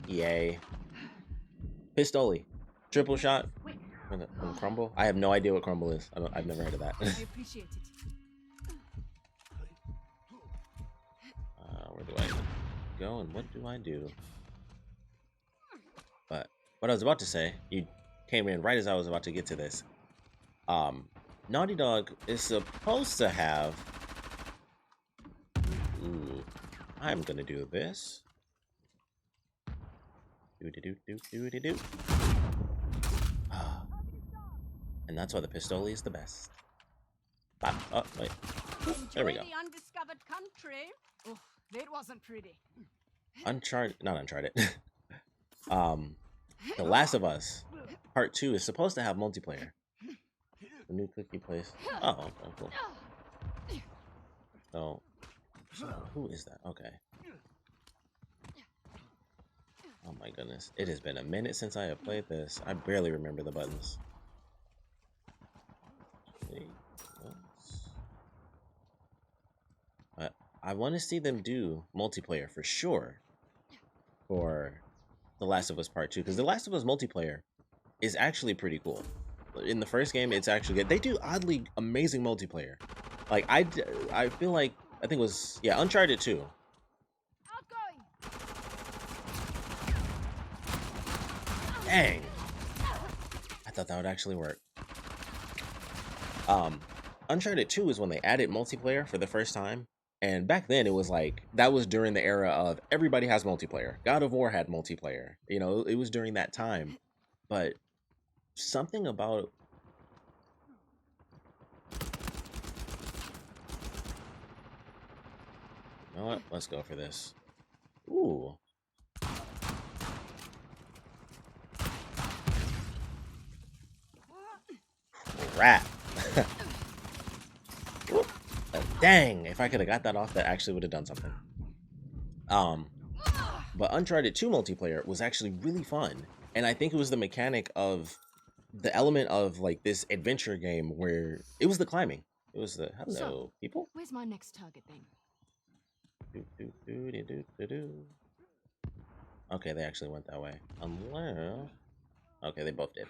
Yay. Pistoli. Triple shot. And crumble. I have no idea what crumble is. I've never heard of that. I appreciate it. Where do I go and what do I do? But what I was about to say, you came in right as I was about to get to this. Naughty Dog is supposed to have... Ooh, I'm gonna do this. Do. And that's why the Pistoli is the best. Oh, wait. There we go. The undiscovered country. Oh, that wasn't pretty. Not Uncharted. The Last of Us Part 2 is supposed to have multiplayer. The new cookie place. Oh, okay, cool. So who is that? Okay. Oh my goodness. It has been a minute since I have played this. I barely remember the buttons. I want to see them do multiplayer for sure for The Last of Us Part 2, because The Last of Us multiplayer is actually pretty cool. in the first game, it's actually good. They do oddly amazing multiplayer. Like I feel like I think it was Uncharted 2. Outgoing. Dang, I thought that would actually work. Uncharted 2 is when they added multiplayer for the first time. And back then it was like that was during the era of everybody has multiplayer. God of War had multiplayer. You know, it was during that time. But something about you know what? Let's go for this. Ooh. Crap. Dang, if I could have got that off, that actually would have done something. But Uncharted 2 multiplayer was actually really fun. And I think it was the mechanic of the element of like this adventure game where it was the climbing. It was the hello So, people. Where's my next target then? Okay, they actually went that way. Unless okay, they both did.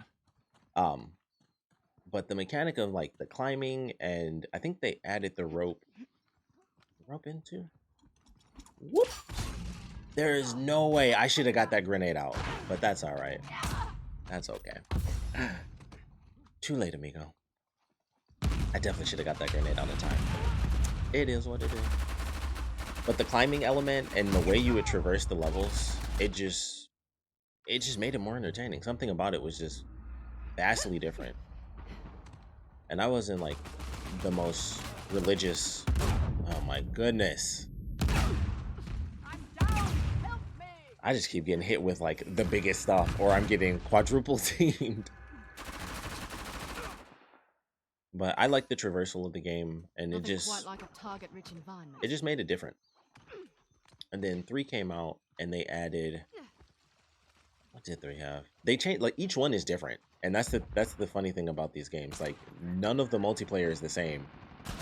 But the mechanic of like the climbing and I think they added the rope into. Whoop! There is no way I should have got that grenade out, but that's all right. That's okay. Too late, amigo. I definitely should have got that grenade out in time. It is what it is. But the climbing element and the way you would traverse the levels, it just made it more entertaining. Something about it was just vastly different. And I wasn't like the most religious. Oh my goodness. I'm down. Help me. I just keep getting hit with like the biggest stuff, or I'm getting quadruple teamed. But I like the traversal of the game, and Nothing quite like a target-rich environment. it just made it different. And then 3 came out, and they added. What did 3 have? They changed like each one is different, and that's the funny thing about these games. Like none of the multiplayer is the same,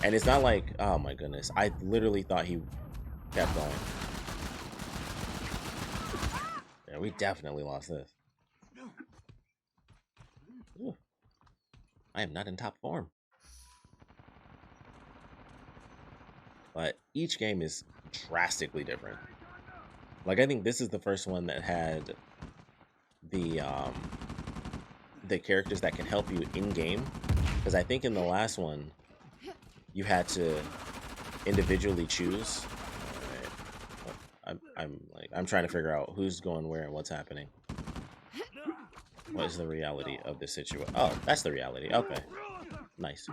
and it's not like oh my goodness, I literally thought he kept going. Yeah, we definitely lost this. Ooh. I am not in top form. But each game is drastically different. Like I think this is the first one that had the characters that can help you in game, because I think in the last one you had to individually choose. I'm trying to figure out who's going where and what's happening. What is the reality of this situation? Oh, that's the reality. Okay, nice.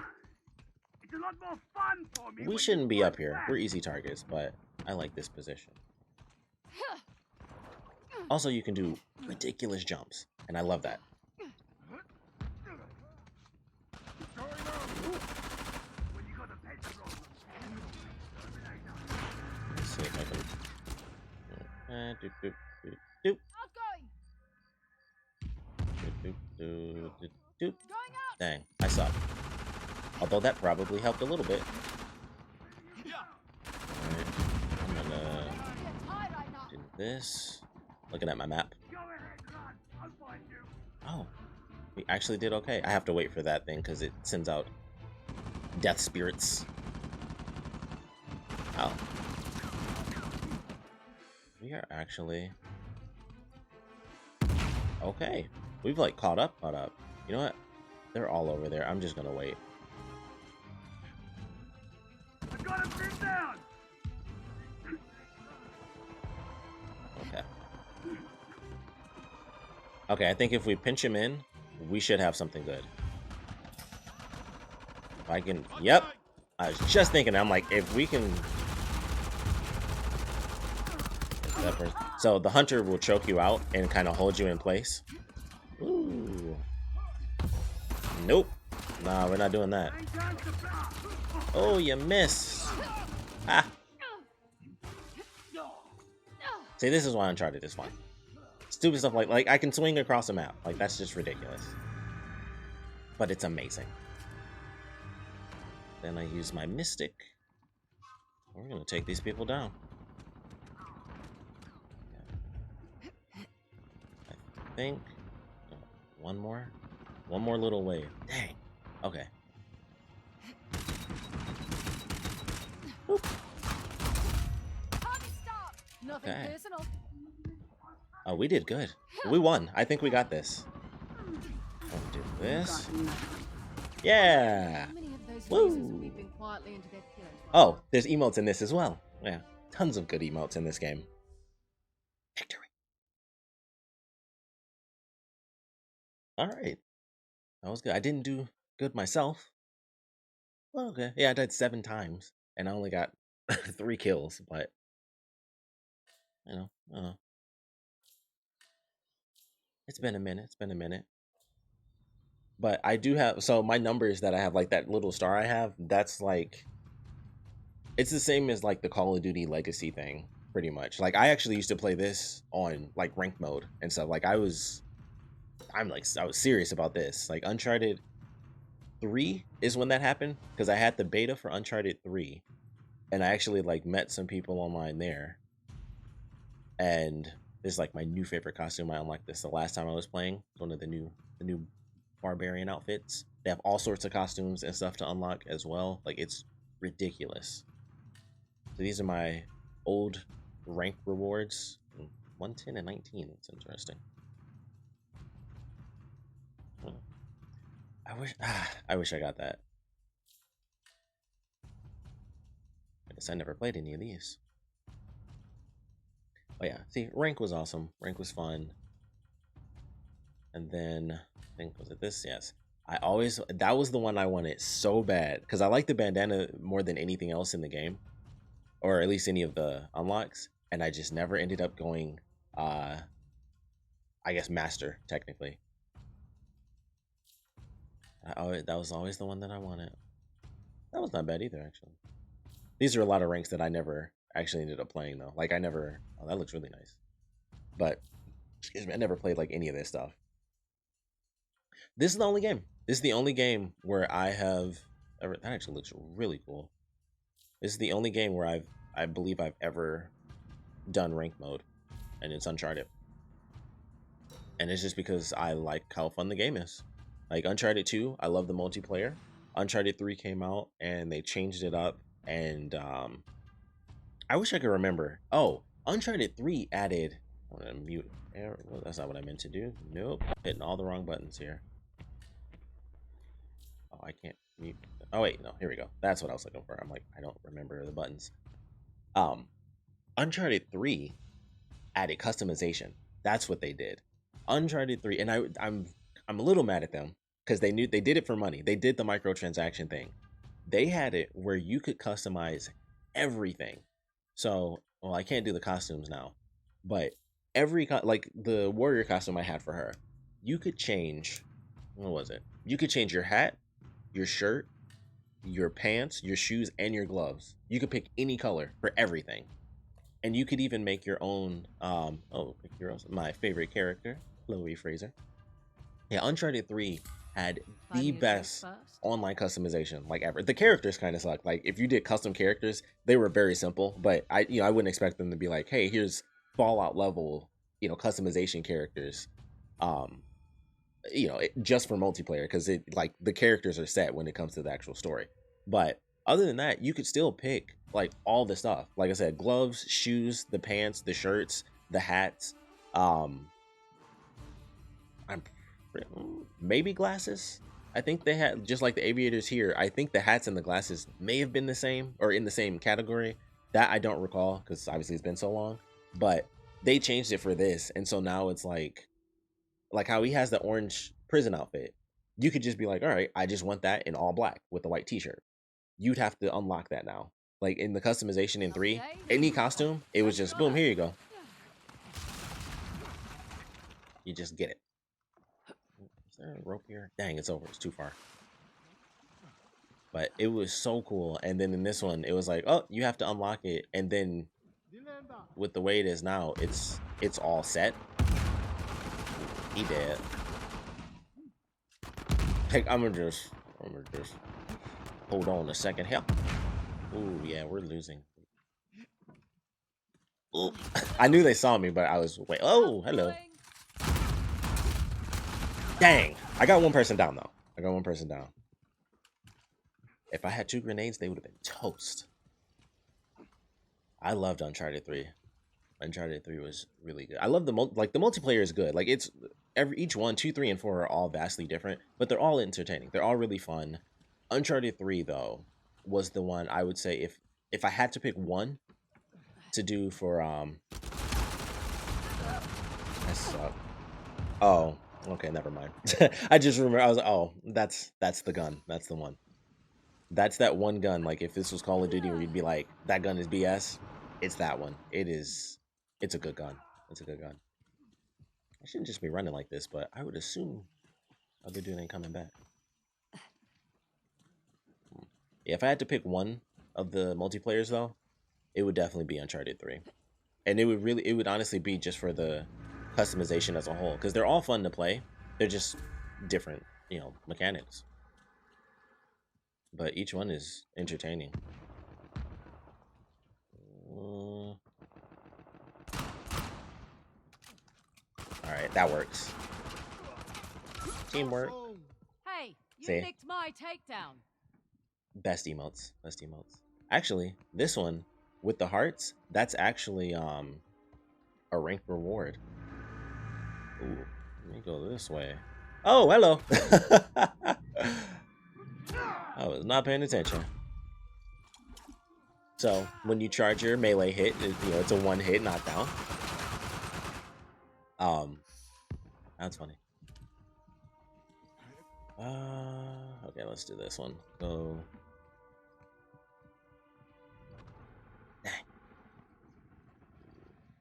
It's a lot more fun for me. We shouldn't be up here. We're easy targets, but I like this position. Also, you can do ridiculous jumps, and I love that. Let's see if I can. Dang, I suck. Although that probably helped a little bit. Alright, I'm gonna do this. Looking at my map. Oh, we actually did okay. I have to wait for that thing because it sends out death spirits. Oh. We are actually okay. We've like caught up. You know what? They're all over there. I'm just gonna wait. I got him pinned down. Okay. Okay, I think if we pinch him in, we should have something good. If I can, yep. I was just thinking, I'm like, if we can. So the hunter will choke you out and kind of hold you in place. Ooh. Nope. Nah, we're not doing that. Oh, you miss. Ah. See, this is why Uncharted is fun. Stupid stuff like I can swing across a map. Like, that's just ridiculous. But it's amazing. Then I use my Mystic. We're gonna take these people down. I think one more. One more little wave. Dang. Okay. Boop. Party stop. Nothing Okay. personal. Oh, we did good. We won. I think we got this. I'll do this. Yeah. How many of those Woo. lasers are weeping quietly into their pillows? Oh, there's emotes in this as well. Yeah. Tons of good emotes in this game. Victory. All right. That was good. I didn't do good myself. Well, okay. Yeah, I died 7 times, and I only got 3 kills, but, you know, it's been a minute. It's been a minute. But I do have, so my numbers that I have, like that little star I have, that's like, it's the same as like the Call of Duty Legacy thing, pretty much. Like I actually used to play this on like ranked mode and stuff. Like I was serious about this. Like Uncharted 3 is when that happened, because I had the beta for Uncharted 3, and I actually like met some people online there. And this is like my new favorite costume. I unlocked this the last time I was playing. One of the new barbarian outfits. They have all sorts of costumes and stuff to unlock as well. Like it's ridiculous. So these are my old rank rewards. 110 and 19. That's interesting. I wish I got that. I guess I never played any of these. Oh yeah, see, rank was awesome. Rank was fun. And then I think, was it this? Yes. That was the one I wanted so bad, because I like the bandana more than anything else in the game, or at least any of the unlocks, and I just never ended up going I guess master, technically. That was always the one that I wanted. That was not bad either, actually. These are a lot of ranks that I never actually ended up playing, though. Like, oh, that looks really nice. But, excuse me, I never played, like, any of this stuff. This is the only game. This is the only game where I have ever... That actually looks really cool. This is the only game where I believe I've ever done rank mode, and it's Uncharted. And it's just because I like how fun the game is. Like Uncharted 2, I love the multiplayer. Uncharted 3 came out and they changed it up, and I wish I could remember. Oh, Uncharted 3 added... I'm gonna mute. Well, that's not what I meant to do. Nope. Hitting all the wrong buttons here. Oh, I can't mute. Oh wait, no, here we go. That's what I was looking for. I'm like, I don't remember the buttons. Uncharted 3 added customization. That's what they did. Uncharted 3, and I'm a little mad at them, because they did it for money. They did the microtransaction thing. They had it where you could customize everything. So, well, I can't do the costumes now, but like the warrior costume I had for her, you could change. What was it? You could change your hat, your shirt, your pants, your shoes, and your gloves. You could pick any color for everything. And you could even make your own, my favorite character, Chloe Fraser. Yeah, Uncharted 3 had the best online customization like ever. The characters kind of suck. Like if you did custom characters, they were very simple, but I wouldn't expect them to be like, hey, here's Fallout level, customization characters, just for multiplayer, because the characters are set when it comes to the actual story. But other than that, you could still pick like all the stuff. Like I said, gloves, shoes, the pants, the shirts, the hats, maybe glasses. I think they had, just like the aviators here, I think the hats and the glasses may have been the same or in the same category. That I don't recall, because obviously it's been so long. But they changed it for this, and so now it's like how he has the orange prison outfit. You could just be like, all right, I just want that in all black with the white t-shirt. You'd have to unlock that now. Like in the customization in 3, any costume, it was just boom, here you go. You just get it. Is there a rope here? Dang, it's over. It's too far. But it was so cool. And then in this one, it was like, oh, you have to unlock it. And then with the way it is now, it's all set. He dead. Like, I'm gonna just hold on a second. Help. Ooh, yeah, we're losing. Ooh. I knew they saw me, but I was wait. Oh, hello. Dang. I got one person down though. I got one person down. If I had 2 grenades, they would have been toast. I loved Uncharted 3. Uncharted 3 was really good. I love the multiplayer is good. Like it's each one, 2, 3, and 4 are all vastly different, but they're all entertaining. They're all really fun. Uncharted 3 though was the one I would say if I had to pick one to do for I suck. Oh, okay, never mind. I just remember I was like, oh, that's the gun. That's the one. That's that one gun. Like if this was Call of Duty where you'd be like, that gun is BS, it's that one. It's a good gun. It's a good gun. I shouldn't just be running like this, but I would assume other dude ain't coming back. Yeah, if I had to pick one of the multiplayers though, it would definitely be Uncharted 3. And it would honestly be just for the customization as a whole, because they're all fun to play. They're just different, mechanics. But each one is entertaining. Alright, that works. Teamwork. Hey, you See? nicked my takedown. Best emotes. Best emotes. Actually, this one with the hearts, that's actually a ranked reward. Ooh, let me go this way. Oh, hello. I was not paying attention. So when you charge your melee hit, it's a 1-hit knockdown. That's funny. Okay, let's do this one. Go. Dang.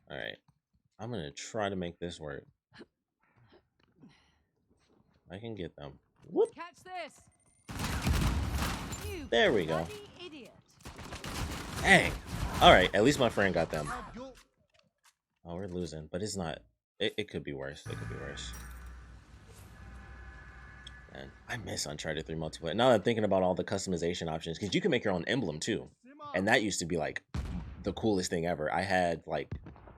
All right, I'm gonna try to make this work. I can get them. Whoop. Catch this. You There we go. bloody idiot. Dang. All right, at least my friend got them. Oh, we're losing, but it's not. It could be worse. It could be worse. Man, I miss Uncharted 3 multiplayer. Now that I'm thinking about all the customization options, because you can make your own emblem too, and that used to be like the coolest thing ever. I had like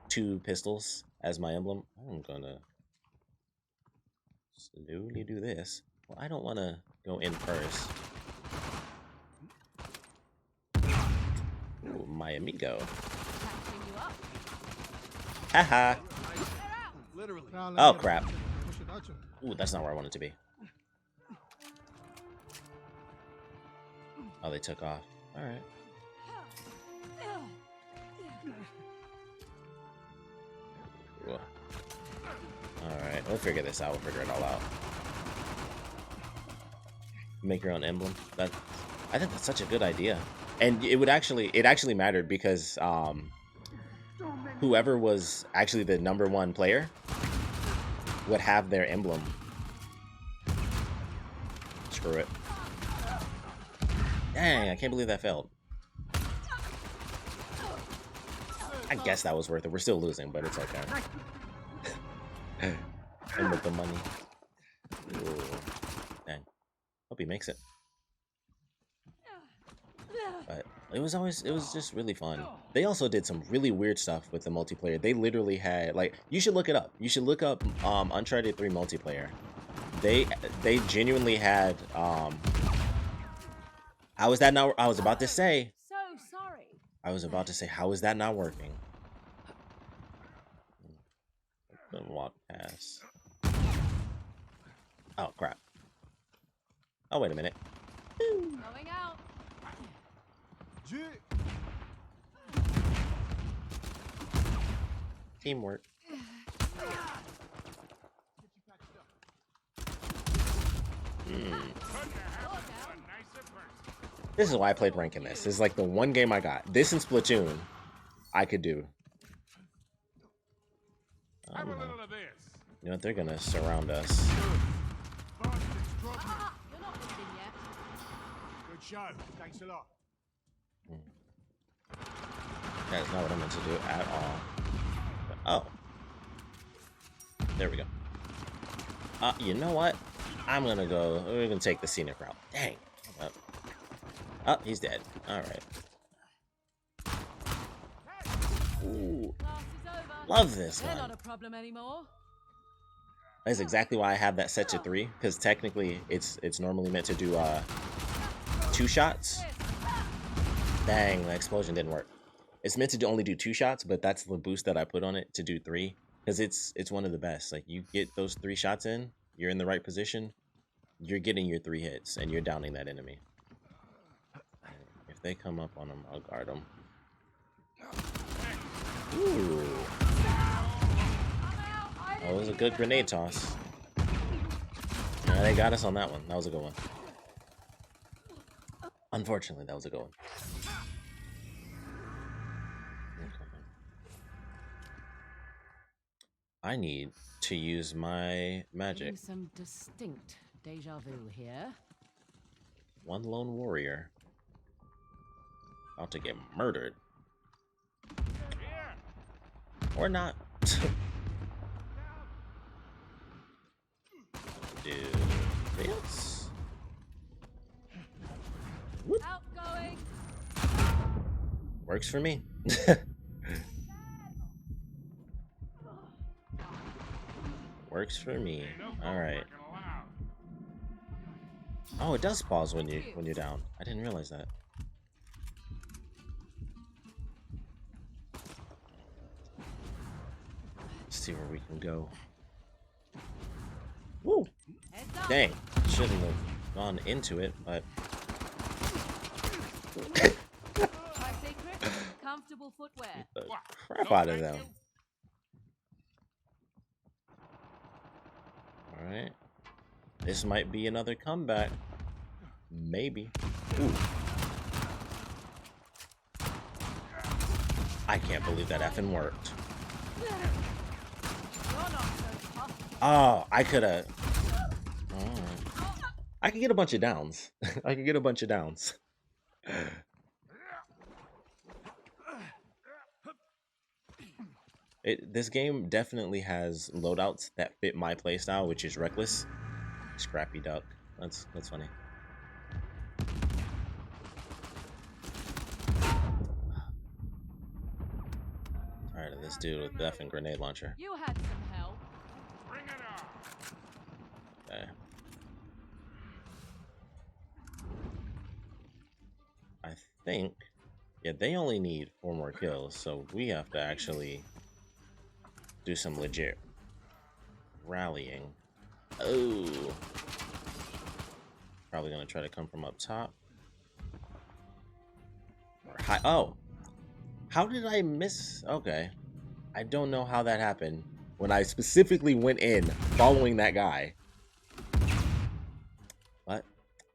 2 pistols as my emblem. I'm gonna slowly do this. Well, I don't want to go in first. Ooh, my amigo. Haha. Oh crap. Ooh, that's not where I wanted to be. Oh, they took off. All right. All right, we'll figure this out. We'll figure it all out. Make your own emblem. I think that's such a good idea. And it actually mattered because whoever was actually the #1 player would have their emblem. Screw it. Dang, I can't believe that failed. I guess that was worth it. We're still losing, but it's okay. And with the money. Ooh. Dang. Hope he makes it. But it was just really fun. They also did some really weird stuff with the multiplayer. They literally had, like, you should look it up. You should look up Uncharted 3 multiplayer. They genuinely had how is that not? I was about to say. So sorry. I was about to say, how is that not working? Then walk past. Oh crap. Oh wait a minute. Going out. Teamwork. This is why I played rank in this. This is like the one game I got. This and Splatoon, I could do. Have a little of this. You know what? They're gonna surround us. You're not leaving yet. Good show. Thanks a lot. That is not what I meant to do at all. But, oh. There we go. You know what? I'm gonna go. We're gonna take the scenic route. Dang. Oh, he's dead. All right. Ooh. Class is over. Love this They're one. not a problem anymore. That's exactly why I have that set to 3, because technically it's normally meant to do 2 shots. Dang, the explosion didn't work. It's meant to only do 2 shots, but that's the boost that I put on it to do 3, because it's one of the best. Like, you get those 3 shots in, you're in the right position, you're getting your 3 hits, and you're downing that enemy. If they come up on them, I'll guard them. Ooh. That was a good grenade toss. Yeah, they got us on that one. That was a good one. Unfortunately, that was a good one. Okay. I need to use my magic. Getting some distinct deja vu here. One lone warrior. About to get murdered. Or not. Do this. Whoop. Outgoing. Works for me. Works for me. All right. Oh, it does pause when you're down. I didn't realize that. Let's see where we can go. Woo! Dang, shouldn't have gone into it, but My secret, comfortable footwear. get the crap out of them. All right, this might be another comeback. Maybe. Ooh. I can't believe that effing worked. Oh, I could have. Oh. I could get a bunch of downs. I could get a bunch of downs. This game definitely has loadouts that fit my playstyle, which is reckless. Scrappy duck. That's funny. Tired of this dude with the effing grenade launcher. You had some help. Bring it on. Okay. I think, yeah, they only need 4 more kills, so we have to actually do some legit rallying. Oh, probably gonna try to come from up top or high. Oh, how did I miss? Okay, I don't know how that happened when I specifically went in following that guy, but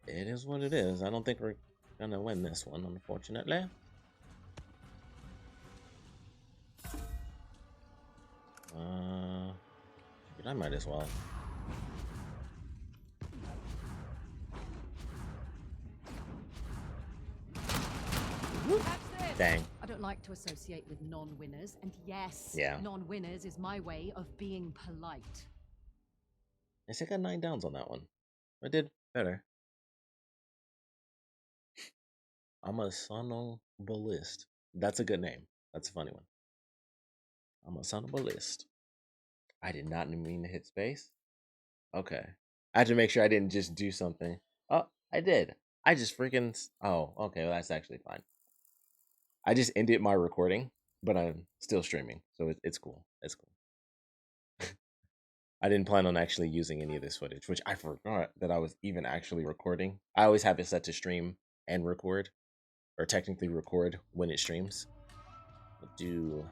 it is what it is. I don't think we're gonna win this one, unfortunately. But I might as well. Dang. I don't like to associate with non-winners, and yes, Yeah. non-winners is my way of being polite. I think I got 9 downs on that one. I did better. I'm a sonobalist. That's a good name. That's a funny one. I'm a sonobalist. I did not mean to hit space. Okay. I had to make sure I didn't just do something. Oh, I did. I just freaking... Oh, okay. Well, that's actually fine. I just ended my recording, but I'm still streaming. So it's cool. It's cool. I didn't plan on actually using any of this footage, which I forgot that I was even actually recording. I always have it set to stream and record, or technically record when it streams. I'll do...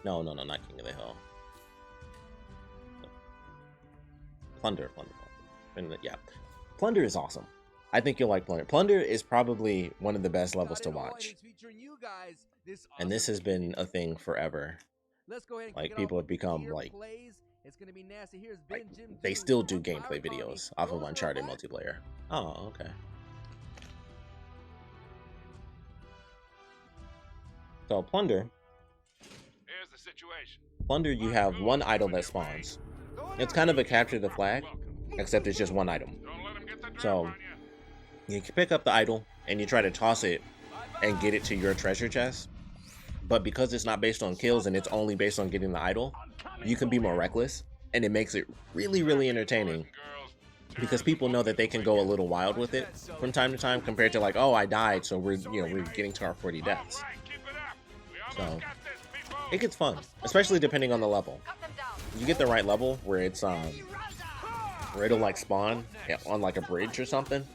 No, not King of the Hill. Plunder. Yeah. Plunder is awesome. I think you'll like Plunder. Plunder is probably one of the best levels to watch. And this has been a thing forever. Like, people have become like they still do gameplay videos off of Uncharted multiplayer. Oh, okay. So Plunder. Here's the situation. Plunder, you have one idol that spawns. It's kind of a capture the flag, except it's just one item. So you can pick up the idol and you try to toss it and get it to your treasure chest. but because it's not based on kills and it's only based on getting the idol, you can be more reckless, and it makes it really, really entertaining because people know that they can go a little wild with it from time to time compared to like, oh, I died, so we're getting to our 40 deaths. So it gets fun, especially depending on the level. You get the right level where it's where it'll like spawn on like a bridge or something.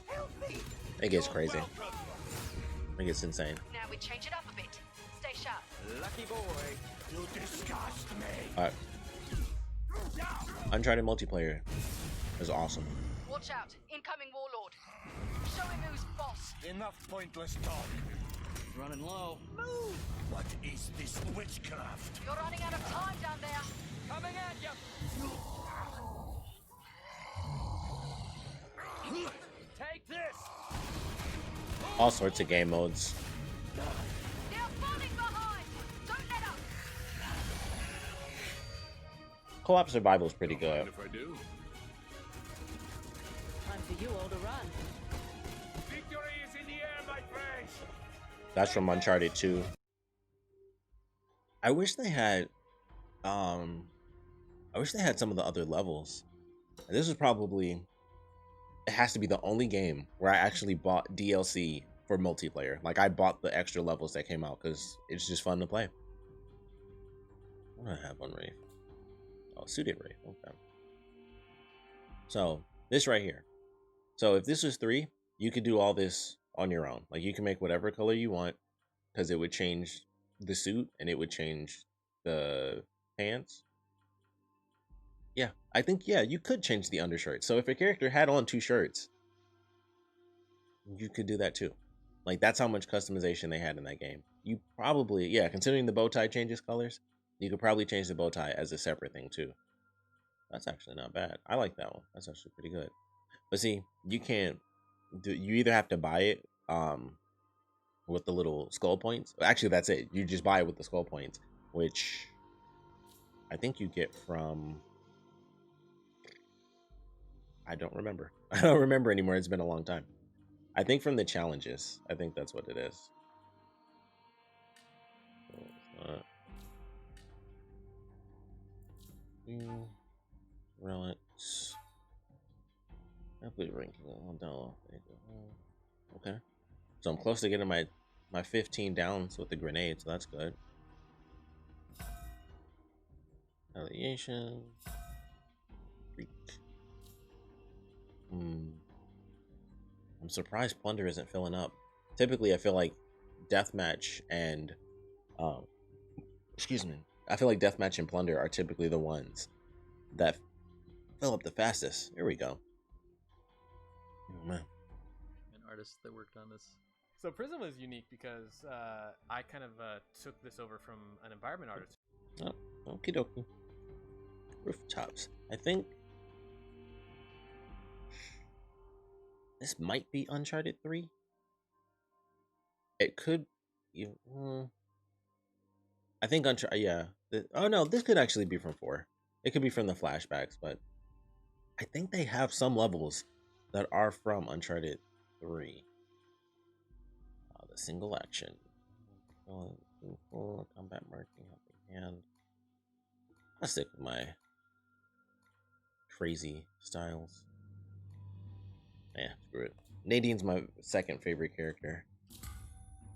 It gets crazy. It gets insane. Now we change it up a bit. Stay sharp. Lucky boy. You disgust me. Alright. Uncharted multiplayer is awesome. Watch out. Incoming warlord. Show him who's boss. Enough pointless talk. Running low. Move! What is this witchcraft? You're running out of time down there. Coming at you! Take this! All sorts of game modes. They're falling behind. Don't let up. Co-op survival is pretty good. If I do. Time for you all to run. Victory is in the air, my friends. That's from Uncharted 2. I wish they had some of the other levels. This is probably, it has to be the only game where I actually bought DLC for multiplayer. Like I bought the extra levels that came out because it's just fun to play. What do I have on Wraith? Oh, suited Wraith. Okay. So this right here. So if this was 3, you could do all this on your own. Like you can make whatever color you want because it would change the suit and it would change the pants. Yeah, I think, yeah, you could change the undershirt. So if a character had on 2 shirts, you could do that too. Like that's how much customization they had in that game. You probably, yeah, considering the bow tie changes colors, you could probably change the bow tie as a separate thing too. That's actually not bad. I like that one. That's actually pretty good. But see, you can't do, you either have to buy it with the little skull points. Actually, that's it. You just buy it with the skull points, which I think you get from, I don't remember. I don't remember anymore. It's been a long time. I think from the challenges. I think that's what it is. Relics. Complete ranking. Okay. So I'm close to getting my 15 downs with the grenade, so that's good. Alleviation. Freak. I'm surprised Plunder isn't filling up. Typically, I feel like Deathmatch and excuse me. I feel like Deathmatch and Plunder are typically the ones that fill up the fastest. Here we go. Oh, man. An artist that worked on this. So Prism was unique because I kind of took this over from an environment artist. Oh, okie dokie. Rooftops. I think this might be Uncharted 3. It could. I think Uncharted. Yeah. Oh no, this could actually be from 4. It could be from the flashbacks, but I think they have some levels that are from Uncharted 3. The single action. Combat marking, helping hand. I'll stick with my crazy styles. Yeah, screw it. Nadine's my second favorite character.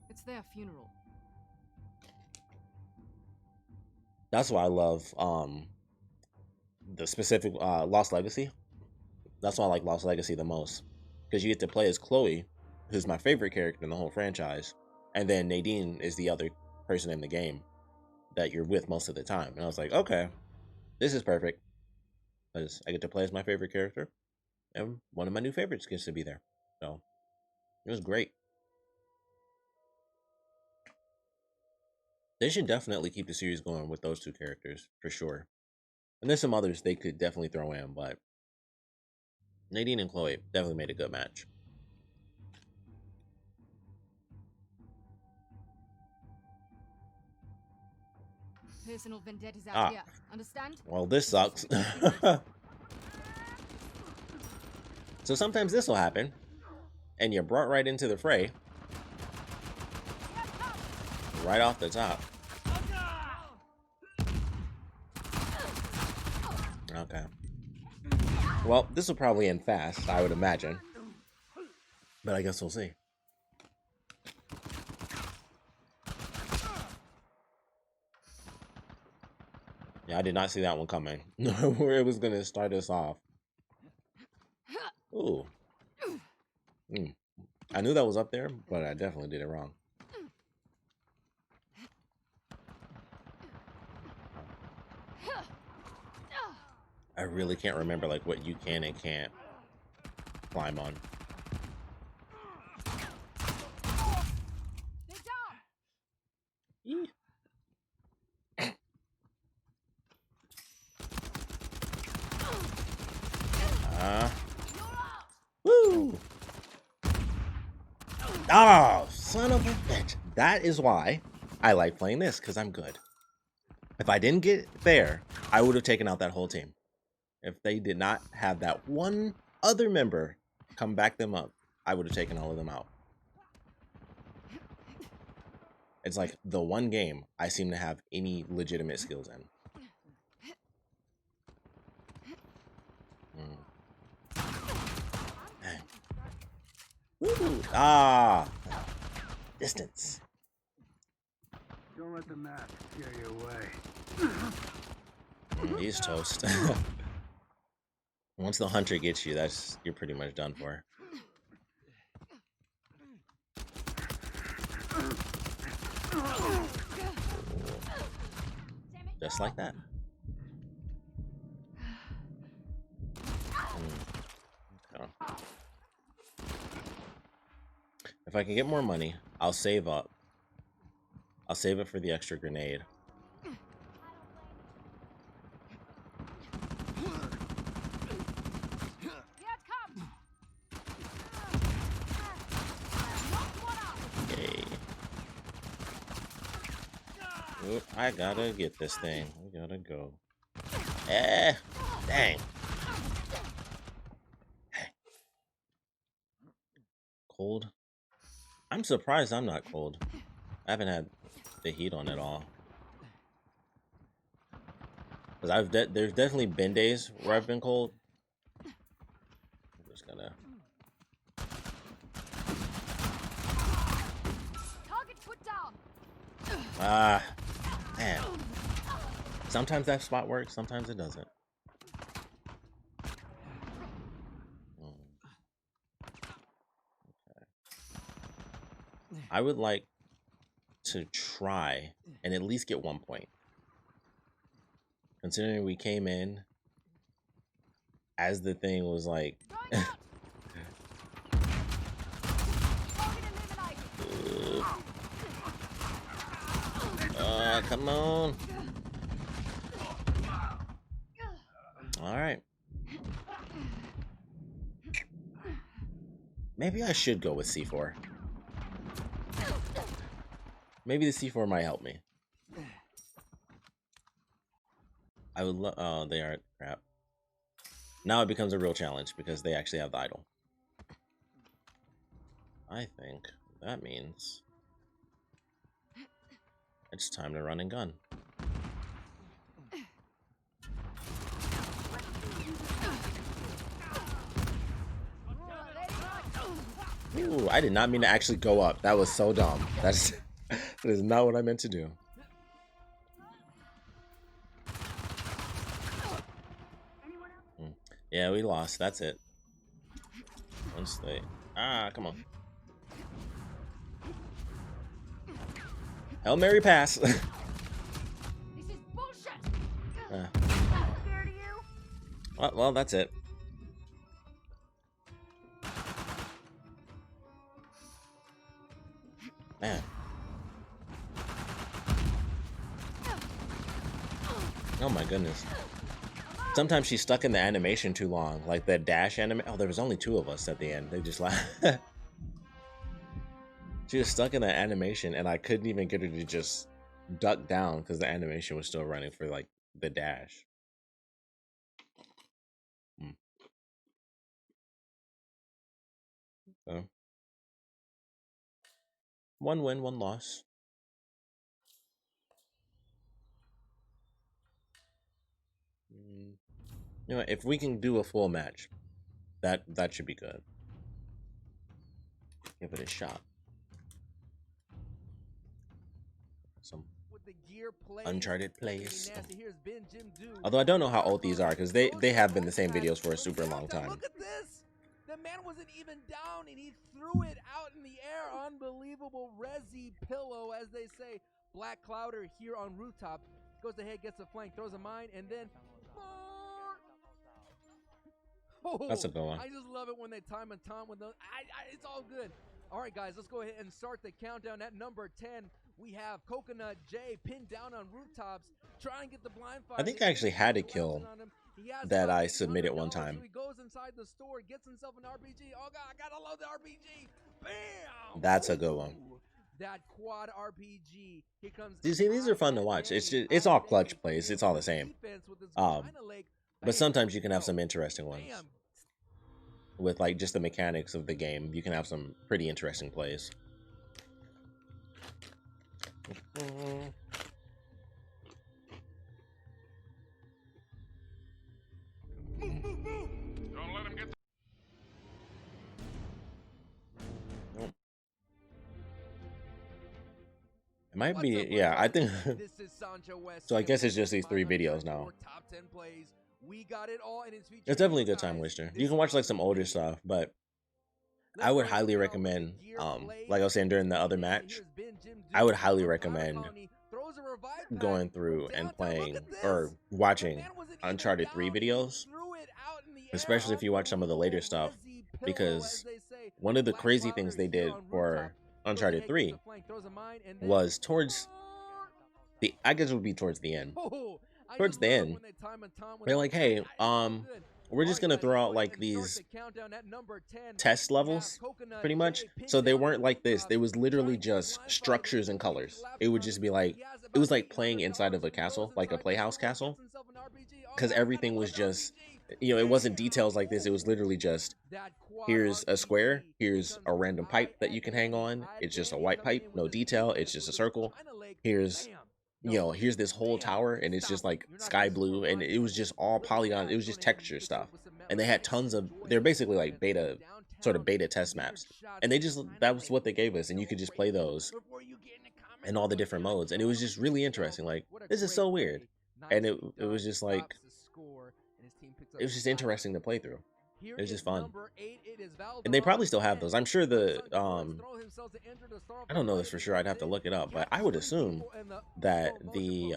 It's their funeral. That's why I love the specific Lost Legacy. That's why I like Lost Legacy the most, because you get to play as Chloe, who's my favorite character in the whole franchise, and then Nadine is the other person in the game that you're with most of the time. And I was like, okay, this is perfect, because I get to play as my favorite character, and one of my new favorites gets to be there. So it was great. They should definitely keep the series going with those 2 characters for sure. And there's some others they could definitely throw in, but Nadine and Chloe definitely made a good match. Personal vendettas out here. Understand? Well, this sucks. So sometimes this will happen, and you're brought right into the fray, right off the top. Okay. Well, this will probably end fast, I would imagine. But I guess we'll see. Yeah, I did not see that one coming. Where it was going to start us off. Ooh. I knew that was up there, but I definitely did it wrong. I really can't remember like what you can and can't climb on. Eee. Woo! Oh, son of a bitch. That is why I like playing this, because I'm good. If I didn't get there, I would have taken out that whole team. If they did not have that one other member come back them up, I would have taken all of them out. It's like the one game I seem to have any legitimate skills in. Woo! Ah! Distance. Don't let the map scare you away. He's toast. Once the hunter gets you, you're pretty much done for. Just like that. Okay. If I can get more money, I'll save up. I'll save it for the extra grenade. Okay. Oop, I gotta get this thing. We gotta go. Eh! Dang. Cold? I'm surprised I'm not cold. I haven't had the heat on at all. Because there's definitely been days where I've been cold. I'm just gonna... Target put down. Ah, man. Sometimes that spot works, sometimes it doesn't. Okay. I would like to try and at least get 1 point. Considering we came in as the thing was like... Come on. All right. Maybe I should go with C4. Maybe the C4 might help me. I would love... Oh, they are... Crap. Now it becomes a real challenge because they actually have the idol. I think that means it's time to run and gun. Ooh, I did not mean to actually go up. That was so dumb. That is not what I meant to do. Yeah, we lost. That's it. Once they... Ah, come on. Hail Mary pass. This is bullshit. Fair to you? Well, that's it. Man. Oh my goodness. Sometimes she's stuck in the animation too long, like the dash anime. Oh, there was only 2 of us at the end. They just laughed. She was stuck in that animation, and I couldn't even get her to just duck down because the animation was still running for like the dash. So, 1 win, 1 loss. You know, if we can do a full match, that should be good. Give it a shot. Some Uncharted plays. Although I don't know how old these are, because they have been the same videos for a super long time. Look at this! The man wasn't even down and he threw it out in the air. Unbelievable resi pillow, as they say. Black Clouder here on rooftop. Goes ahead, gets a flank, throws a mine, and then... Oh, that's a good one. I just love it when they time and Tom with those. It's all good. All right, guys, let's go ahead and start the countdown. At number 10, we have Coconut J pinned down on rooftops. Try and get the blind fire. I think I actually had a kill that I submitted one time. So he goes inside the store, gets himself an RPG. Oh, God, I gotta love the RPG. Bam! That's a good one. That quad RPG. Here comes. You see, these are fun to watch. It's all clutch plays. It's all the same. But sometimes you can have some interesting ones. With like just the mechanics of the game, you can have some pretty interesting plays. Don't let him get. It might be, yeah, I think. So I guess it's just these 3 videos now. It's definitely a good time waster. You can watch like some older stuff, but I would highly recommend, like I was saying during the other match, I would highly recommend going through and playing or watching Uncharted 3 videos, especially if you watch some of the later stuff, because one of the crazy things they did for Uncharted 3 was towards the, I guess it would be towards the end. Towards the end, they're like, hey, we're just gonna throw out like these test levels, pretty much. So they weren't like this. They was literally just structures and colors. It would just be like, it was like playing inside of a castle, like a playhouse castle, because everything was just, you know, it wasn't details like this. It was literally just, here's a square, here's a random pipe that you can hang on. It's just a white pipe, no detail. It's just a circle. Here's, you know, here's this whole tower and it's just like sky blue, and it was just all polygon. It was just texture stuff, and they had tons of, they're basically like beta, sort of beta test maps, and they just, that was what they gave us, and you could just play those in all the different modes, and it was just really interesting. Like, this is so weird, and it was just like, it was just interesting to play through. It was just fun. And they probably still have those. I'm sure the, I don't know this for sure. I'd have to look it up. But I would assume that the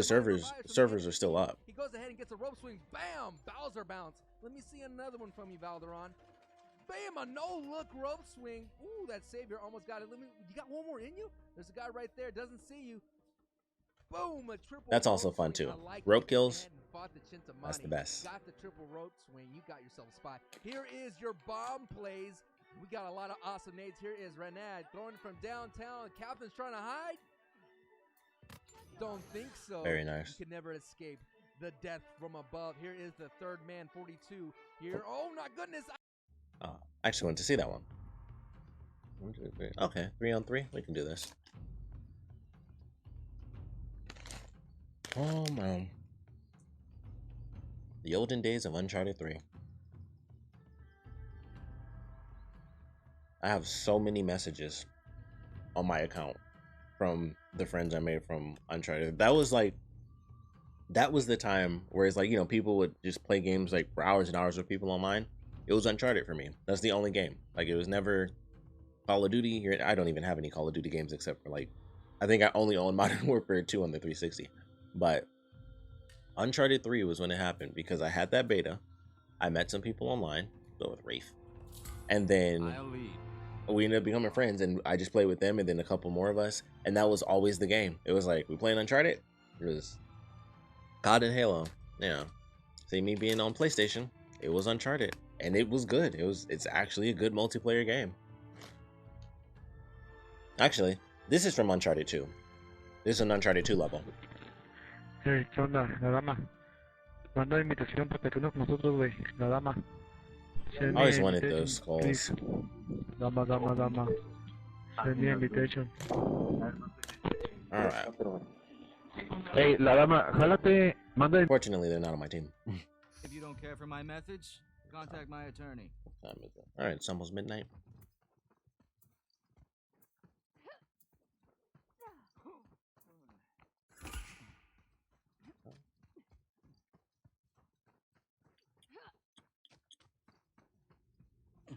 servers are still up. He goes ahead and gets a rope swing. Bam! Bowser bounce. Let me see another one from you, Valderon. Bam! A no-look rope swing. Ooh, that savior almost got it. You got one more in you? There's a guy right there. Doesn't see you. Boom! A triple. That's also fun too. Rope kills. That's the best. Got the triple rope swing. You got yourself a spot. Here is your bomb plays. We got a lot of awesome nades. Here is Renad throwing from downtown. Captain's trying to hide. Don't think so. Very nice. You can never escape the death from above. Here is the third man, 42. Here. Oh my goodness. I actually went to see that one. 1, 2, 3. Okay, 3-on-3. We can do this. Oh man. The olden days of Uncharted 3. I have so many messages on my account from the friends I made from Uncharted. That was the time where it's like, you know, people would just play games like for hours and hours with people online. It was Uncharted for me. That's the only game. Like, it was never Call of Duty. Here, I don't even have any Call of Duty games except for, like, I think I only own Modern Warfare 2 on the 360. But Uncharted 3 was when it happened, because I had that beta. I met some people online, go with Rafe, and then we ended up becoming friends, and I just played with them, and then a couple more of us, and that was always the game. It was like, we playing Uncharted. It was COD and Halo. Yeah, see, me being on PlayStation, it was Uncharted, and it was good. It's actually a good multiplayer game. Actually, this is from Uncharted 2. This is an Uncharted 2 level. Hey, ¿qué onda? La dama. Manda invitación para que te unas con nosotros, güey. La dama. I always wanted those skulls. Dama. Send me invitation. Alright. Hey, la dama, jálate Manda Fortunately, they're not on my team. If you don't care for my methods, contact my attorney. What time is it? All right, it's almost midnight.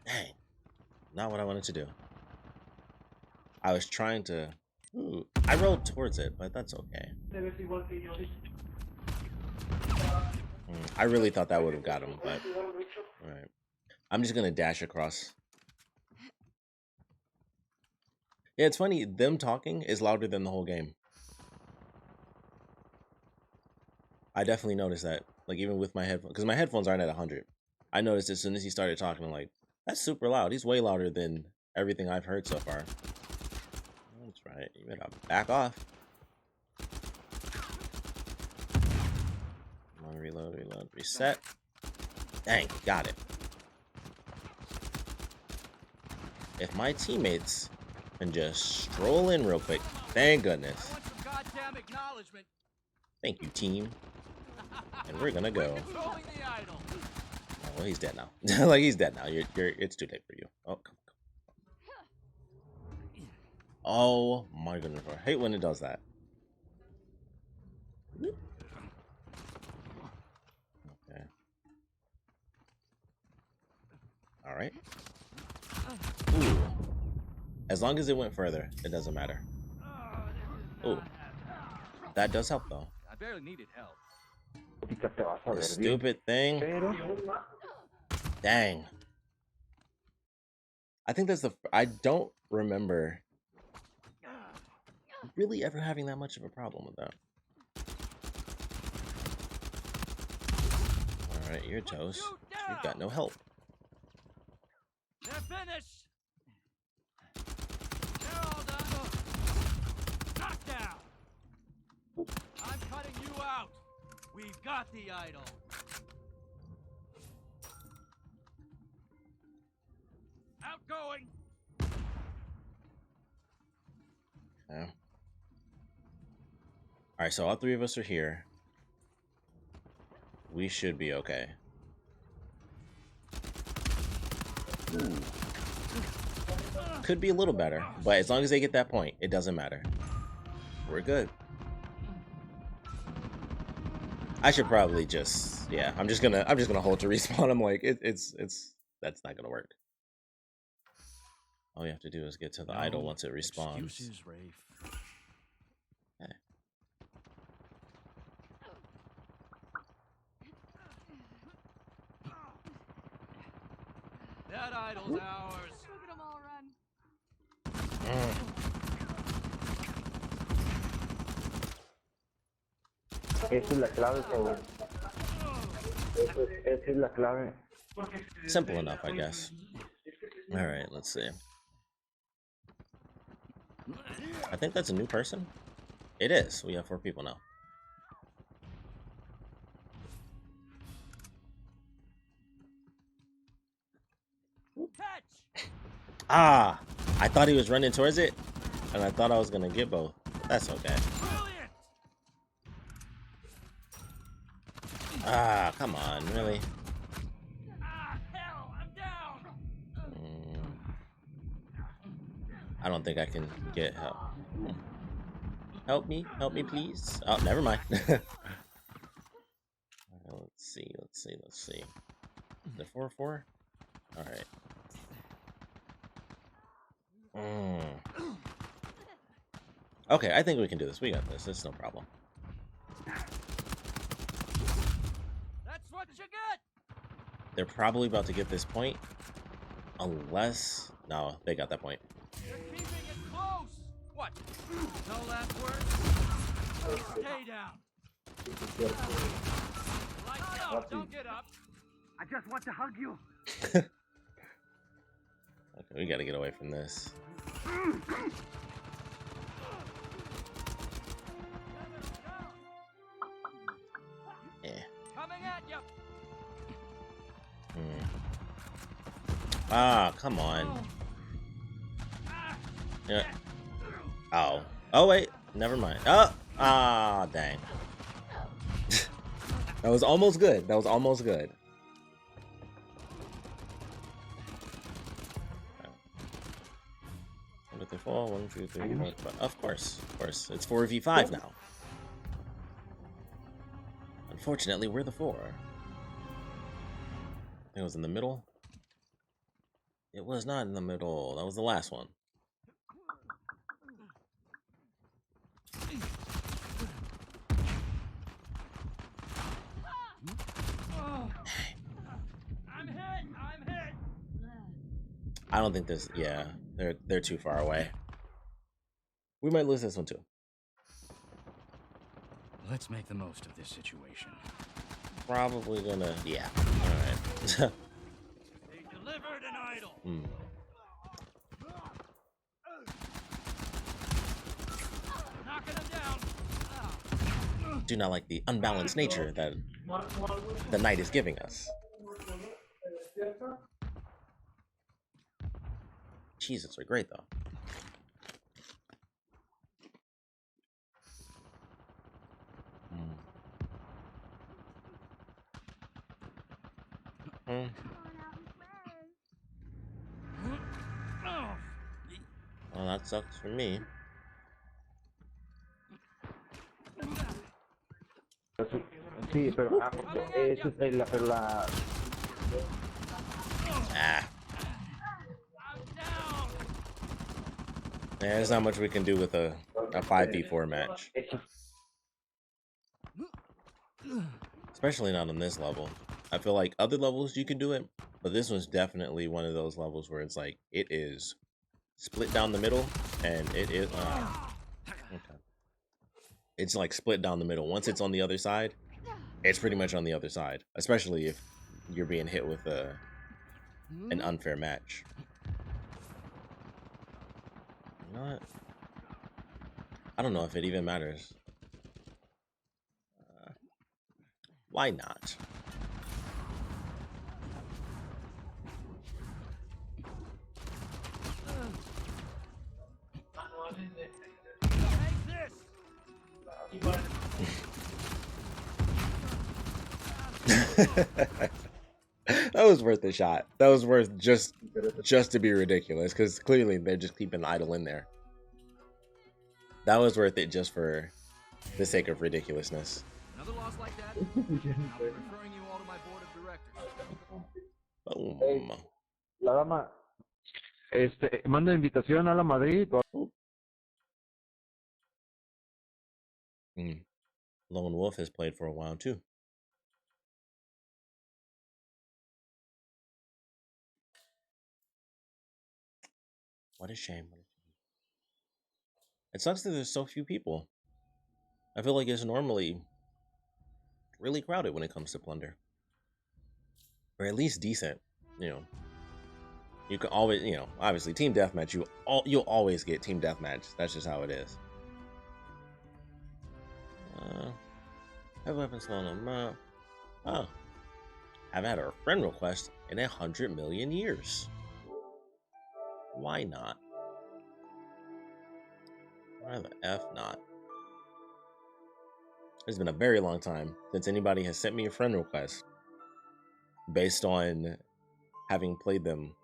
Dang, not what I wanted to do. I was trying to. Ooh, I rolled towards it, but that's okay. I really thought that would have got him, but all right. I'm just gonna dash across. Yeah, it's funny. Them talking is louder than the whole game. I definitely noticed that. Like even with my headphones, because my headphones aren't at 100. I noticed as soon as he started talking, I'm like, that's super loud. He's way louder than everything I've heard so far. That's right. You better back off. Come on, reload, reset. Dang, got it. If my teammates can just stroll in real quick, thank goodness. I want some goddamn acknowledgement. Thank you, team. And we're gonna go. Controlling the idol. Oh, well, he's dead now. Like he's dead now. It's too late for you. Oh, come on. Oh my goodness! I hate when it does that. Okay. All right. Ooh. As long as it went further, it doesn't matter. Ooh. That does help though. I barely needed help. This stupid thing. Dang. I think that's I don't remember really ever having that much of a problem with that. Alright, you're toast. You've got no help. They're finished. They're all done. Knockdown. I'm cutting you out. We've got the idol. Outgoing. Okay. Alright, so all three of us are here. We should be okay. Ooh. Could be a little better, but as long as they get that point, it doesn't matter. We're good. I should probably just, yeah. I'm just gonna hold to respawn. I'm like, that's not gonna work. All you have to do is get to the idol once it respawns. Excuses, Rafe. Okay. That idol's ours. Look at them all run. Esa es la clave, cabrón. Esa es la clave. Simple enough, I guess. All right, let's see. I think that's a new person. It is. We have 4 people now. Catch. Ah, I thought he was running towards it, and I thought I was gonna get both. That's okay. Brilliant. Ah, come on, really? Ah, hell, I'm down. I don't think I can get help. Help me, please. Oh, never mind. Alright, let's see. The 4-4. All right. Okay, I think we can do this. We got this. It's no problem. That's what you get. They're probably about to get this point, unless no, they got that point. You're keeping it close. What? No last word? Stay down. Lights out. Don't get up. I just want to hug you. Okay, we gotta get away from this. Yeah. Coming at you. Ah, come on. Yeah. Oh. Oh wait. Never mind. Oh. Ah, dang. That was almost good. That was almost good. With the fall, 1, 2, 3, 4, 5. Of course, it's 4v5 now. Unfortunately, we're the 4. I think it was in the middle. It was not in the middle. That was the last one. I'm hit. I don't think this. Yeah, they're too far away. We might lose this one too. Let's make the most of this situation. Probably gonna. Yeah. All right. They delivered an idol. Knocking him down. Do not like the unbalanced nature that the knight is giving us. Jesus are great though. Well, that sucks for me. Sí, pero esa es la Ah. Yeah, there's not much we can do with a 5v4 match. Especially not on this level. I feel like other levels you can do it, but this one's definitely one of those levels where it's like, it is split down the middle, and it is... okay. It's like split down the middle. Once it's on the other side, it's pretty much on the other side. Especially if you're being hit with an unfair match. You know what? I don't know if it even matters. Why not? That was worth a shot. That was worth just to be ridiculous, because clearly they're just keeping the idol in there. That was worth it just for the sake of ridiculousness. Another loss like that, I'll be referring you all to my board of directors. Boom. La dama, manda invitación a la Madrid. Lone Wolf has played for a while too. What a shame. It sucks that there's so few people. I feel like it's normally really crowded when it comes to Plunder. Or at least decent, you know. You can always, you know, obviously team deathmatch, you'll always get team deathmatch. That's just how it is. Have weapons on the map. Oh. I've had a friend request in 100 million years. Why not? Why the F not? It's been a very long time since anybody has sent me a friend request based on having played them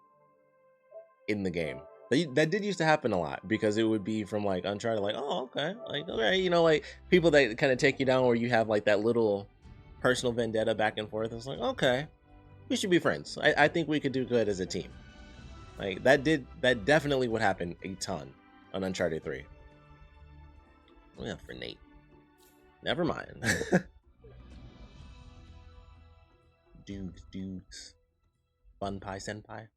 in the game. That did used to happen a lot, because it would be from like Uncharted, like, oh, okay, like, okay, you know, like people that kind of take you down where you have like that little personal vendetta back and forth. It's like, okay, we should be friends. I think we could do good as a team. Like that definitely would happen a ton on Uncharted 3. Oh yeah, for Nate. Never mind. Dudes. Fun Pie Senpai.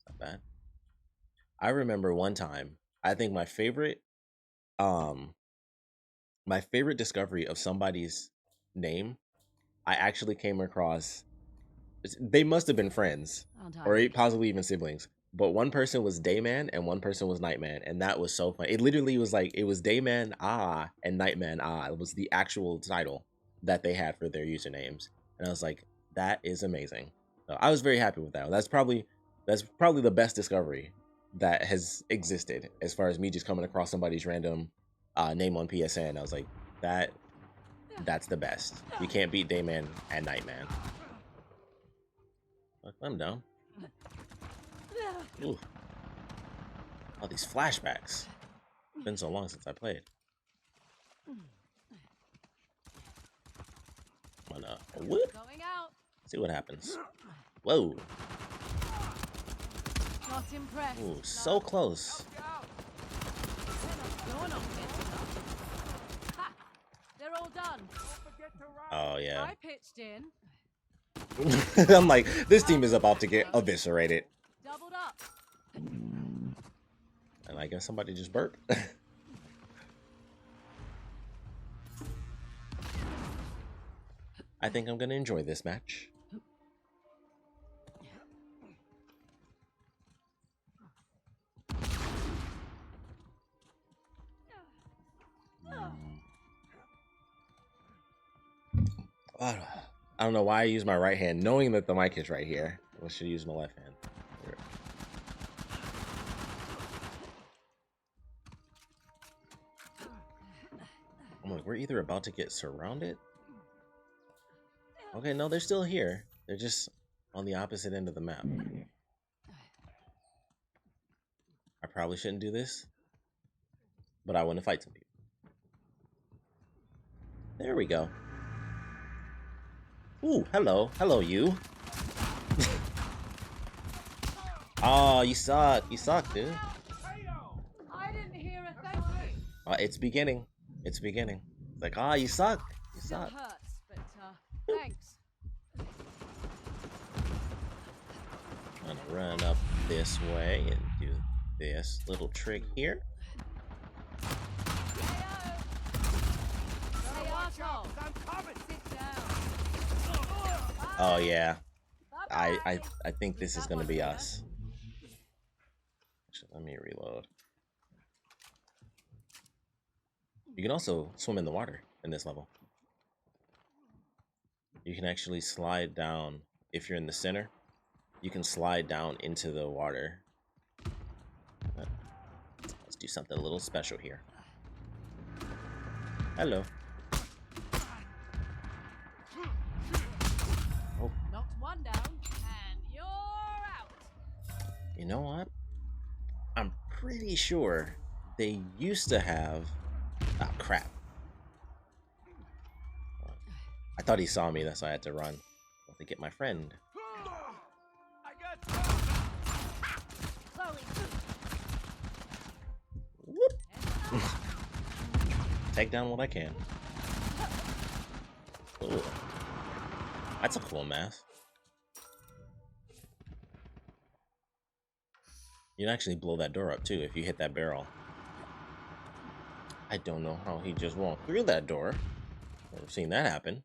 Not bad. I remember one time, I think my favorite discovery of somebody's name, I actually came across, they must have been friends, or possibly even siblings, but one person was Dayman and one person was Nightman, and that was so fun. It literally was like, it was Dayman Ah and Nightman Ah. It was the actual title that they had for their usernames, and I was like, that is amazing. So I was very happy with that. That's probably the best discovery that has existed, as far as me just coming across somebody's random name on PSN. I was like, that That's the best. You can't beat Dayman and Nightman. Look, I'm down. Ooh. All these flashbacks. It's been so long since I played. I'm gonna whoop. Going out. See what happens. Whoa. Not impressed. Ooh, so close. You're not getting enough. Ha! They're all done. Oh, yeah. I pitched in. I'm like, this team is about to get eviscerated. Doubled up. And I guess somebody just burped. I think I'm gonna enjoy this match. I don't know why I use my right hand, knowing that the mic is right here. I should use my left hand. I'm like, we're either about to get surrounded. Okay, no, they're still here. They're just on the opposite end of the map. I probably shouldn't do this, but I want to fight some people. There we go. Ooh, hello. Hello, you. Oh, you suck. You suck, dude. I didn't hear a thank you. It's beginning. It's beginning. It's like, ah, you suck. You Still suck. hurts, but thanks. I'm gonna run up this way and do this little trick here. Hey, arsehole. I'm coming. Sit down. Oh yeah. Bye-bye. I think this is gonna be us. Actually, let me reload. You can also swim in the water in this level. You can actually slide down if you're in the center. You can slide down into the water. Let's do something a little special here. Hello. Oh. Knocked one down, and you're out. You know what? I'm pretty sure they used to have... Oh, crap. I thought he saw me, that's why I had to run. I have to get my friend. I got Chloe. Whoop. Take down what I can. Ooh. That's a cool mask. You can actually blow that door up too if you hit that barrel. I don't know how he just walked through that door. I've seen that happen.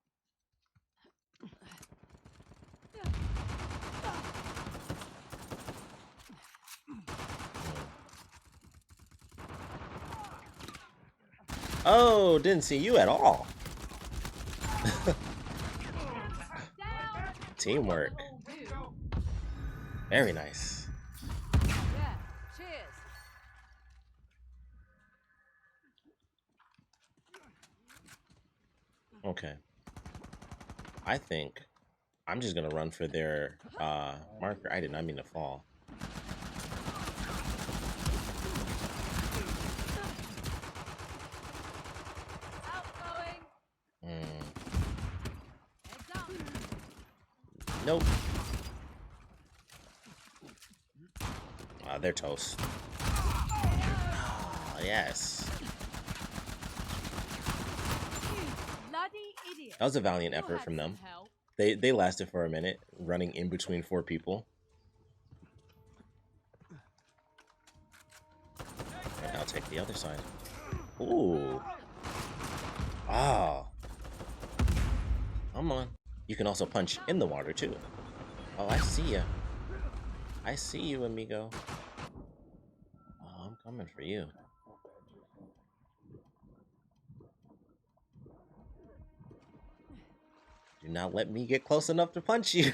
Oh, didn't see you at all. Teamwork. Very nice. Yeah, cheers. Okay. I think I'm just gonna run for their marker. I did not mean to fall. Outgoing. Heads up. Nope. They're toast. Yes. Bloody idiot. That was a valiant You'll effort have from them. some help. They lasted for a minute, running in between 4 people. And I'll take the other side. Ooh. Oh. Come on. You can also punch in the water too. Oh, I see ya. I see you, amigo. Oh, I'm coming for you. Do not let me get close enough to punch you.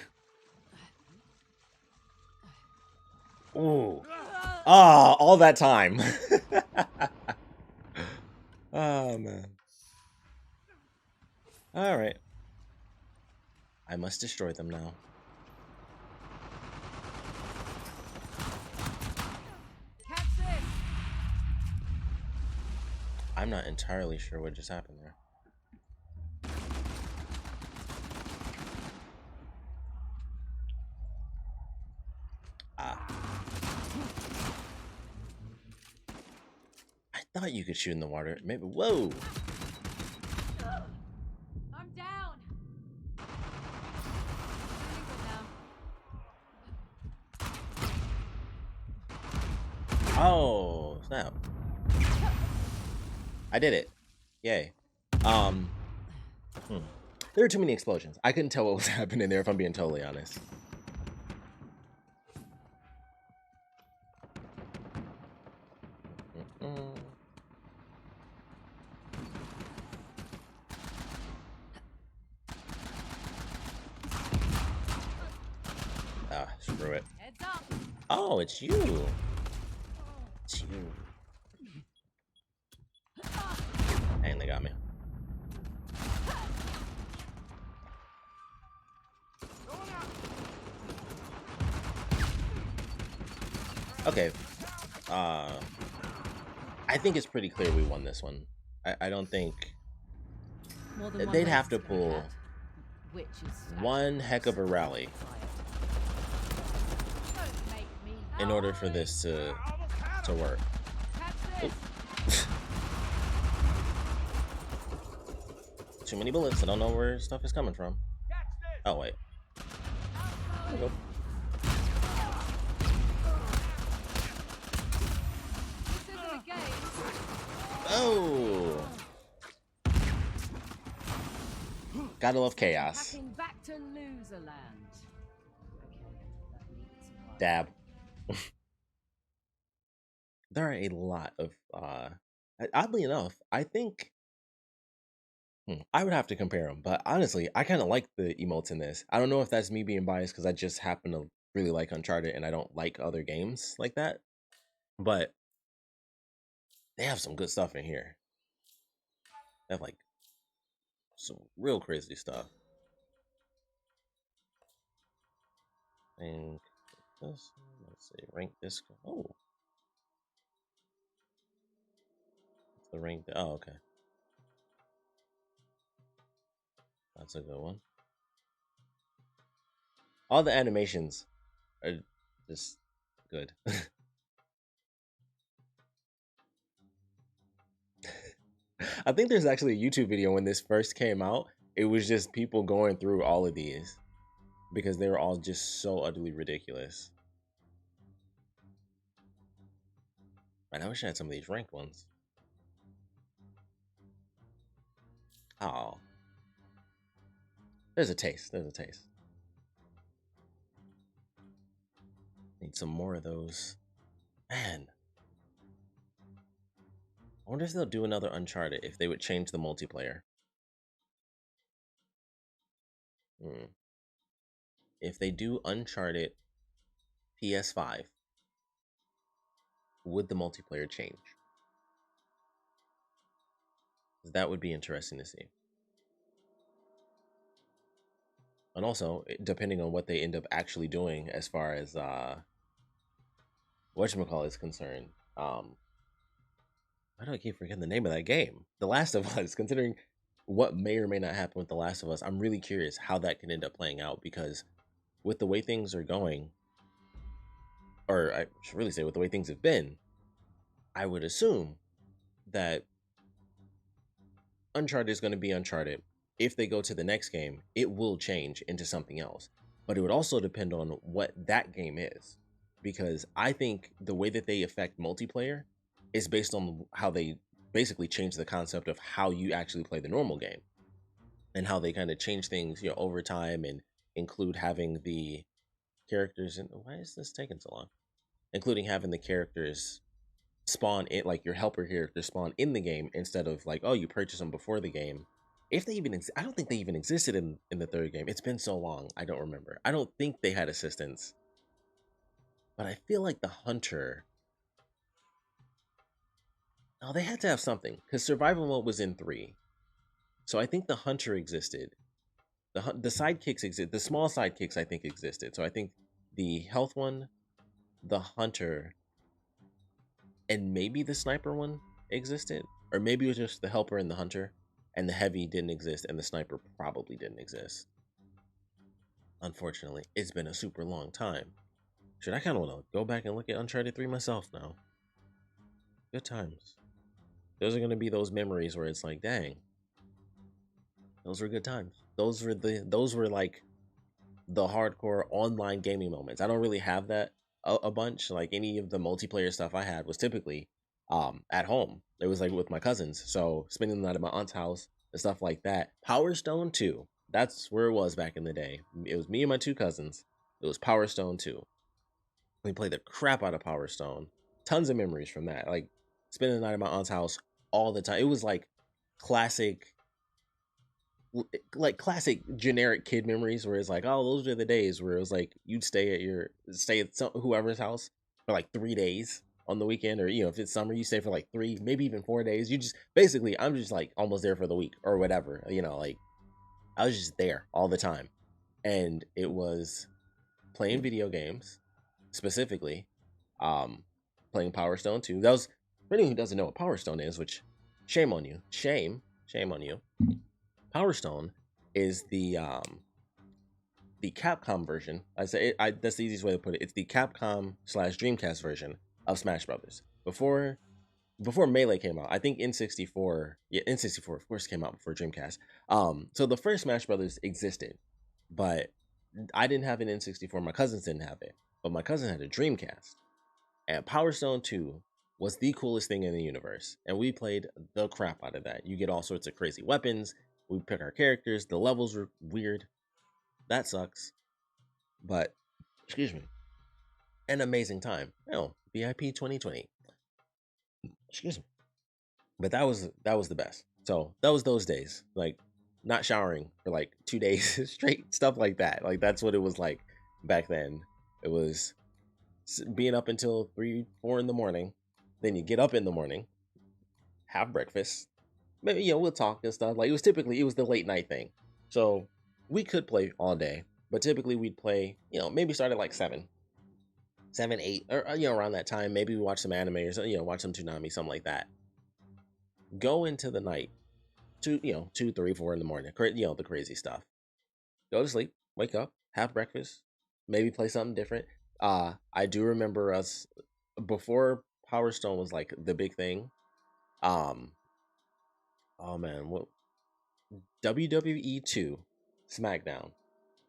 Ooh. Ah, all that time. Oh, man. All right. I must destroy them now. Catch this! I'm not entirely sure what just happened there. Ah. I thought you could shoot in the water. Maybe. Whoa! I'm down! Oh, snap. I did it. Yay. There were too many explosions. I couldn't tell what was happening there, if I'm being totally honest. Ah, screw it. Heads up! Oh, it's you. It's you. And they got me. Okay. I think it's pretty clear we won this one. I don't think they'd have to pull one heck of a rally in order for this to work. Too many bullets. I don't know where stuff is coming from. Oh wait. There we go. Oh! Gotta love chaos. Back to Loserland. Dab. There are a lot of oddly enough, I think I would have to compare them, but honestly, I kind of like the emotes in this. I don't know if that's me being biased because I just happen to really like Uncharted and I don't like other games like that, but they have some good stuff in here. They have like some real crazy stuff. And this, let's see, rank this. Oh, it's the rank. Oh, okay, that's a good one. All the animations are just good. I think there's actually a YouTube video when this first came out. It was just people going through all of these because they were all just so utterly ridiculous. Man, I wish I had some of these ranked ones. Oh. There's a taste. There's a taste. Need some more of those. Man. I wonder if they'll do another Uncharted if they would change the multiplayer. If they do Uncharted PS5, would the multiplayer change? That would be interesting to see. And also, depending on what they end up actually doing as far as whatchamacallit is concerned. Why do I keep forgetting the name of that game? The Last of Us, considering what may or may not happen with The Last of Us, I'm really curious how that can end up playing out because with the way things are going, or I should really say with the way things have been, I would assume that Uncharted is going to be Uncharted. If they go to the next game, it will change into something else. But it would also depend on what that game is. Because I think the way that they affect multiplayer is based on how they basically change the concept of how you actually play the normal game. And how they kind of change things, over time and include having the characters in. Why is this taking so long? Including having the characters spawn in, like your helper characters spawn in the game instead of like, oh, you purchase them before the game. If they even, I don't think they even existed in the third game. It's been so long, I don't remember. I don't think they had assistants. But I feel like the hunter, no, they had to have something because survival mode was in 3. So I think the hunter existed. The sidekicks exist. The small sidekicks I think existed. So I think the health one, the hunter, and maybe the sniper one existed, or maybe it was just the helper and the hunter, and the heavy didn't exist, and the sniper probably didn't exist. Unfortunately, it's been a super long time. Should I kind of want to go back and look at Uncharted 3 myself now? Good times. Those are gonna be those memories where it's like, dang, those were good times. Those were like the hardcore online gaming moments. I don't really have that a bunch. Like any of the multiplayer stuff I had was typically at home. It was like with my cousins. So spending the night at my aunt's house and stuff like that. Power Stone 2. That's where it was back in the day. It was me and my two cousins. It was Power Stone 2. We played the crap out of Power Stone. Tons of memories from that. Like spending the night at my aunt's house all the time. It was like classic generic kid memories where it's like, oh, those are the days where it was like you'd stay at whoever's house for like 3 days on the weekend, or if it's summer you stay for like 3, maybe even 4 days. You just basically, I'm just like almost there for the week or whatever, like I was just there all the time. And it was playing video games, specifically playing Power Stone 2. That was, for anyone who doesn't know what Power Stone is, which shame on you, shame on you. Power Stone is the Capcom version. That's the easiest way to put it. It's the Capcom / Dreamcast version of Smash Brothers. Before Melee came out, I think N64 of course came out before Dreamcast. So the first Smash Brothers existed, but I didn't have an N64. My cousins didn't have it, but my cousin had a Dreamcast, and Power Stone 2 was the coolest thing in the universe, and we played the crap out of that. You get all sorts of crazy weapons. We pick our characters. The levels were weird. That sucks. But, excuse me, an amazing time. VIP 2020. Excuse me. But that was the best. So that was those days. Like not showering for like 2 days straight, stuff like that. Like that's what it was like back then. It was being up until 3, 4 in the morning. Then you get up in the morning, have breakfast. Maybe, we'll talk and stuff. Like it was the late night thing. So we could play all day, but typically we'd play, maybe start at like 7, 8, or, around that time. Maybe we watch some anime or, watch some Toonami, something like that. Go into the night, 2, 3, 4 in the morning, the crazy stuff. Go to sleep, wake up, have breakfast, maybe play something different. I do remember us, before Power Stone was like the big thing. Oh man, what WWE 2 SmackDown.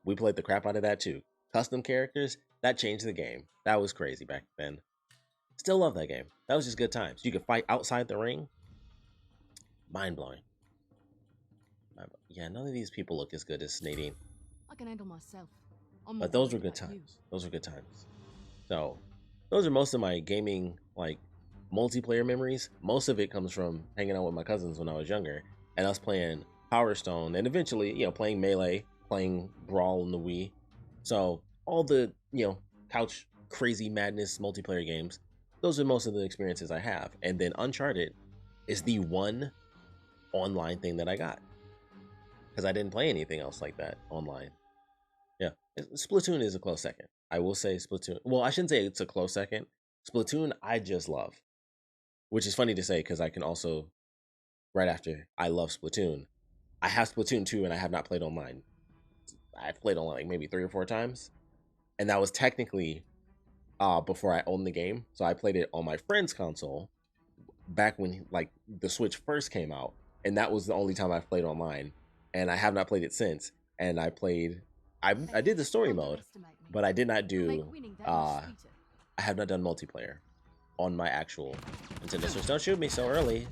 We played the crap out of that too. Custom characters, that changed the game. That was crazy back then. Still love that game. That was just good times. You could fight outside the ring. Mind blowing. Yeah, none of these people look as good as Nadine. I can handle myself. But those were good times. Those were good times. So, those are most of my gaming, like, multiplayer memories. Most of it comes from hanging out with my cousins when I was younger, and us playing Power Stone, and eventually, playing Melee, playing Brawl in the Wii. So, all the, couch crazy madness multiplayer games, those are most of the experiences I have. And then Uncharted is the one online thing that I got, because I didn't play anything else like that online. Yeah, Splatoon is a close second. I will say Splatoon. Well, I shouldn't say it's a close second. Splatoon, I just love, which is funny to say because I can also, right after I love Splatoon, I have Splatoon 2 and I have not played online. I've played online like maybe 3 or 4 times, and that was technically before I owned the game. So I played it on my friend's console back when like the Switch first came out, and that was the only time I've played online, and I have not played it since. And I did the story mode, but I did not do I have not done multiplayer on my actual Nintendo Switch. Don't shoot me so early.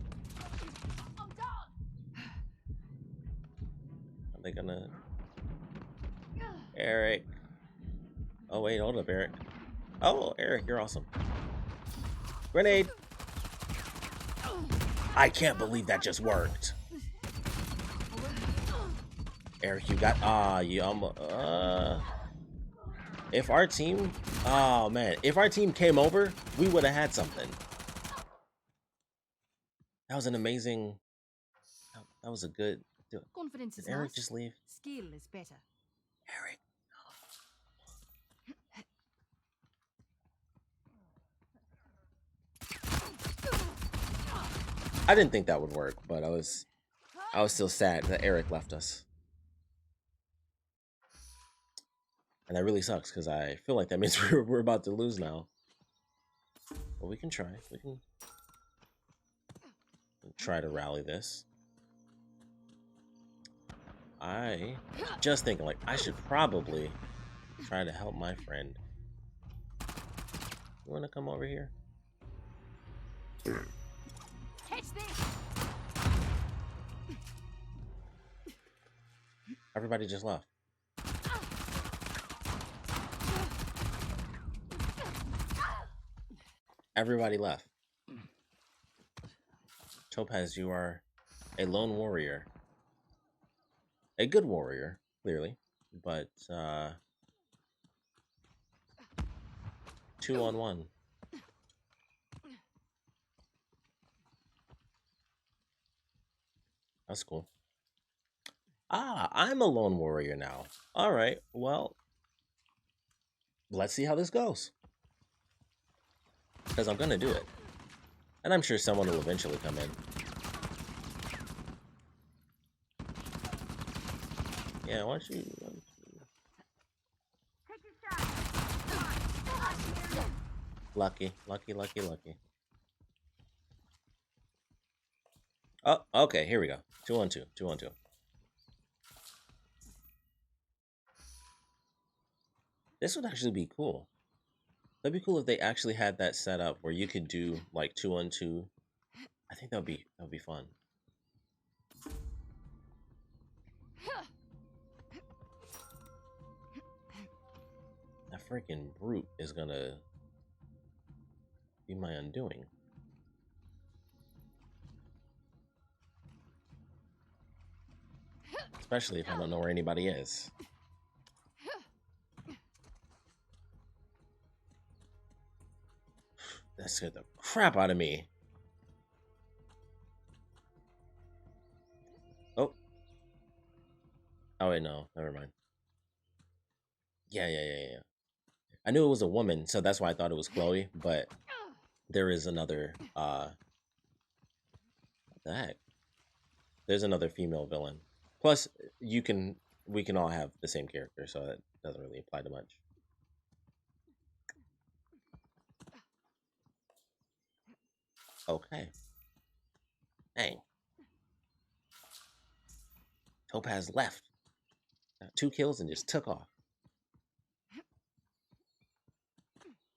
Are they gonna... Eric. Oh wait, hold up, Eric. Oh, Eric, you're awesome. Grenade. I can't believe that just worked. Eric, you got if our team, oh man, if our team came over, we would have had something. That was an amazing, that was a good Do it. Confidence Did is Eric nice. just leave? Skill is better. Eric. I didn't think that would work, but I was still sad that Eric left us. And that really sucks because I feel like that means we're about to lose now. But we can try. We can try to rally this. I was just thinking, like, I should probably try to help my friend. You want to come over here? Catch this! Everybody just left. Everybody left. Topaz, you are a lone warrior. A good warrior, clearly. But, 2-on-1. That's cool. Ah, I'm a lone warrior now. Alright, well, let's see how this goes. Because I'm going to do it. And I'm sure someone will eventually come in. Yeah, why don't you... Lucky. Oh, okay, here we go. 2-on-2. 2-on-2. This would actually be cool. That'd be cool if they actually had that set up where you could do like 2-on-2. I think that would be fun. That freaking brute is gonna be my undoing. Especially if I don't know where anybody is. That scared the crap out of me. Oh. Oh wait, no, never mind. Yeah. I knew it was a woman, so that's why I thought it was Chloe, but there is another, what the heck? There's another female villain. Plus, we can all have the same character, so that doesn't really apply to much. Okay. Dang. Topaz left. Got 2 kills and just took off.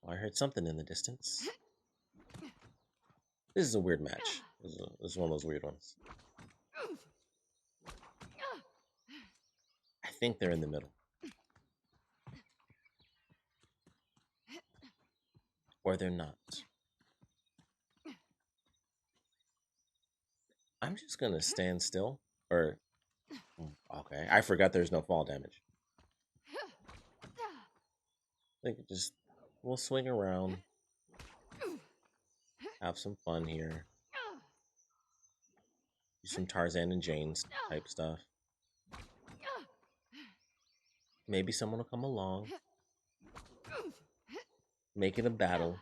Oh, I heard something in the distance. This is a weird match. This is one of those weird ones. I think they're in the middle. Or they're not. I'm just gonna stand still. Or, okay, I forgot there's no fall damage. I think we'll swing around. Have some fun here. Do some Tarzan and Jane type stuff. Maybe someone will come along. Make it a battle.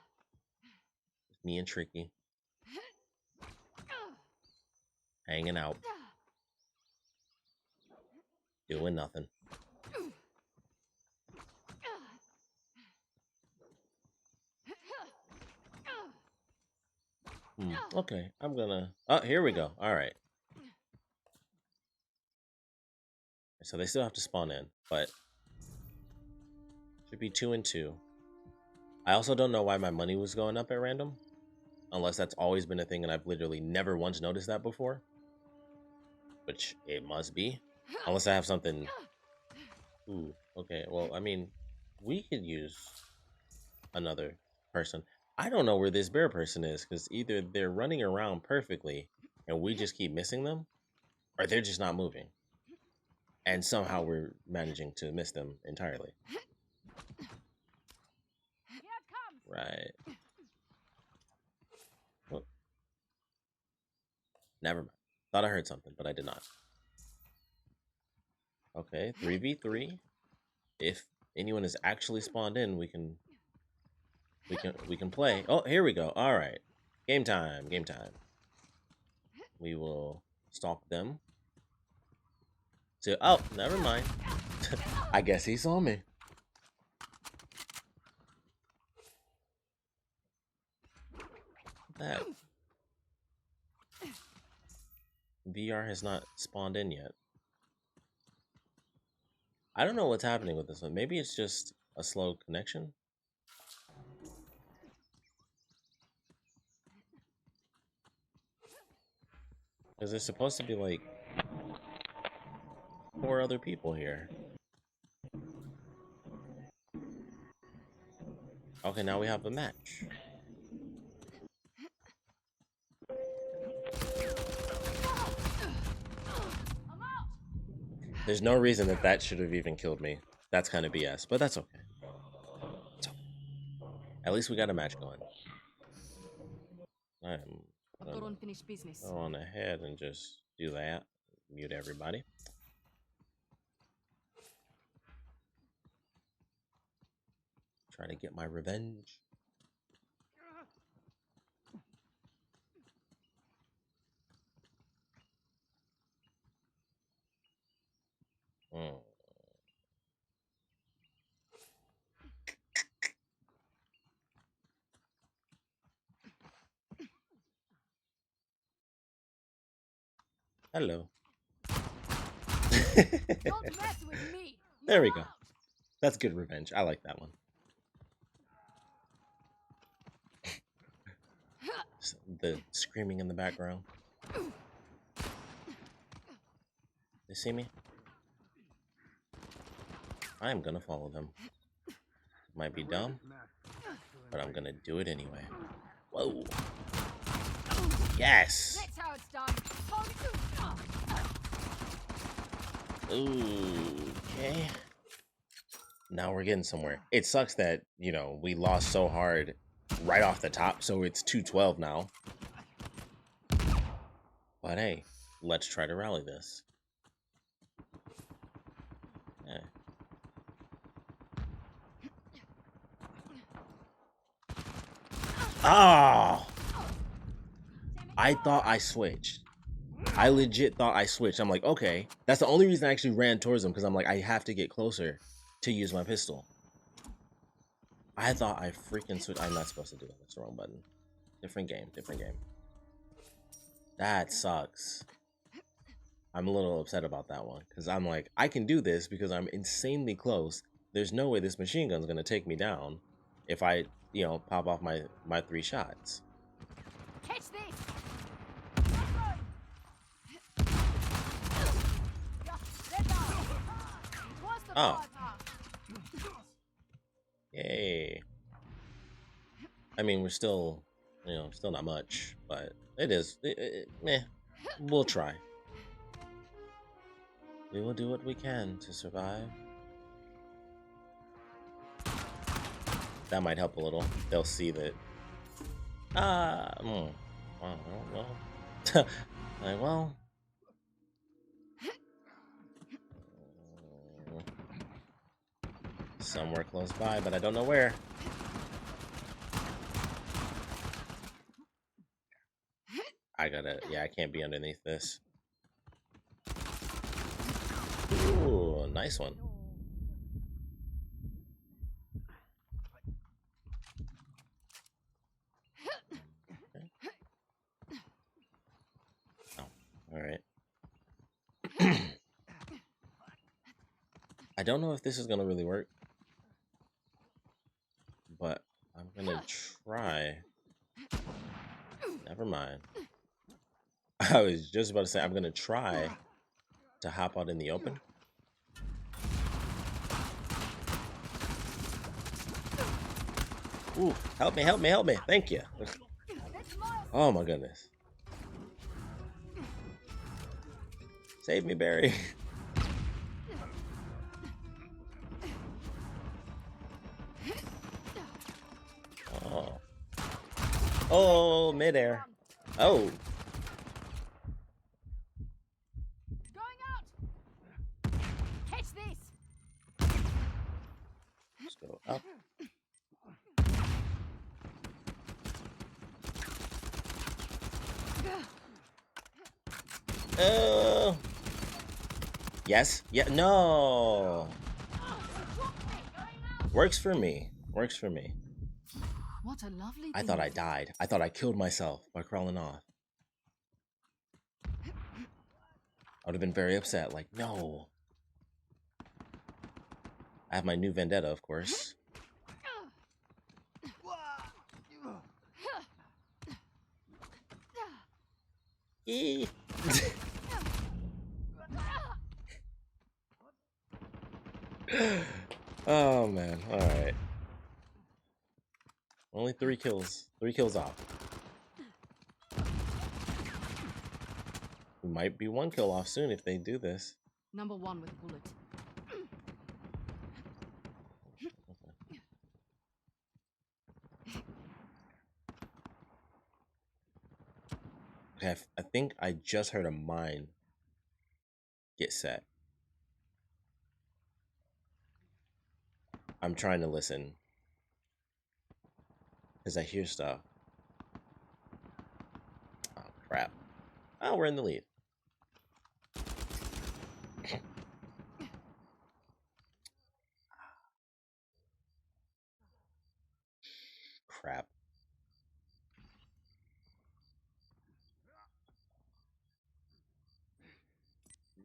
With me and Tricky. Hanging out. Doing nothing. Okay, I'm gonna... Oh, here we go. Alright. So they still have to spawn in, but... Should be 2-2. I also don't know why my money was going up at random. Unless that's always been a thing and I've literally never once noticed that before. Which it must be. Unless I have something... Ooh, okay. Well, I mean, we could use another person. I don't know where this bear person is, because either they're running around perfectly and we just keep missing them, or they're just not moving. And somehow we're managing to miss them entirely. Right. Oh. Never mind. Thought I heard something, but I did not. Okay, 3v3. If anyone is actually spawned in, we can play. Oh, here we go. All right. Game time. Game time. We will stalk them. So, oh, never mind. I guess he saw me. That VR has not spawned in yet. I don't know what's happening with this one. Maybe it's just a slow connection. Because there's supposed to be like 4 other people here. Okay, now we have a match. There's no reason that should have even killed me. That's kind of BS, but that's okay. At least we got a match going. I'm gonna Unfinished business. go on ahead and just do that. Mute everybody. Try to get my revenge. Hello. Don't mess with me. There we go. That's good revenge. I like that one. The screaming in the background. They see me? I am gonna follow them. Might be dumb, but I'm gonna do it anyway. Whoa. Yes! That's how it's done. Okay. Now we're getting somewhere. It sucks that, you know, we lost so hard right off the top, so it's 2-12 now. But hey, let's try to rally this. Yeah. Oh! I thought I switched. I legit thought I switched. I'm like, okay. That's the only reason I actually ran towards him, because I'm like, I have to get closer to use my pistol. I thought I freaking switched. I'm not supposed to do that. That's the wrong button. Different game. Different game. That sucks. I'm a little upset about that one, because I'm like, I can do this because I'm insanely close. There's no way this machine gun's going to take me down if I, you know, pop off my 3 shots. Catch this. Oh. Yay. I mean, we're still, you know, still not much, but it is, meh. We'll try. We will do what we can to survive. That might help a little. They'll see that. I don't know. Like, well. Somewhere close by, but I don't know where. Yeah, I can't be underneath this. Ooh, nice one. Okay. Oh, all right. I don't know if this is gonna really work, but I'm gonna try. Never mind. I was just about to say I'm gonna try to hop out in the open. Ooh, help me, help me, help me. Thank you. Oh my goodness. Save me, Barry. Oh. Oh, midair. Oh. go up. Yes. Yeah. No. Works for me. Works for me. What a lovely I thought I died. I thought I killed myself by crawling off. I would have been very upset. Like, no. I have my new vendetta, of course. Oh man, alright. Only 3 kills. 3 kills off. We might be 1 kill off soon if they do this. Number 1 with bullet. Okay, I think I just heard a mine get set. I'm trying to listen. Because I hear stuff. Oh, crap. Oh, we're in the lead. Crap.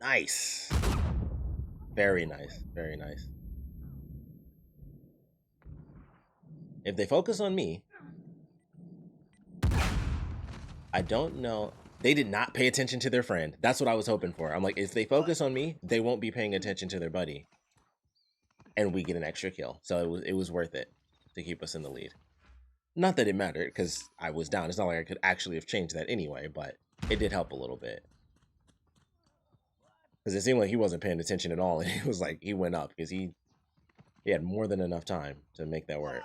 Nice. Very nice. Very nice. If they focus on me, I don't know. They did not pay attention to their friend. That's what I was hoping for. I'm like, if they focus on me, they won't be paying attention to their buddy. And we get an extra kill. So it was worth it to keep us in the lead. Not that it mattered, because I was down. It's not like I could actually have changed that anyway, but it did help a little bit. Because it seemed like he wasn't paying attention at all. And it was like, he went up, because he had more than enough time to make that work.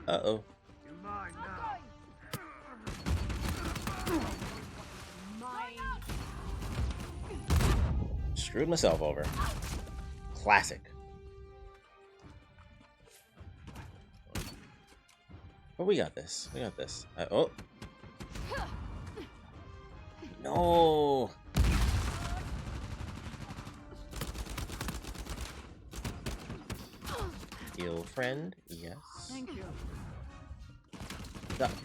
Uh-oh. You're mine now. Screwed myself over. Classic. But we got this. We got this. Oh. No. Heal friend. Yes. Thank you.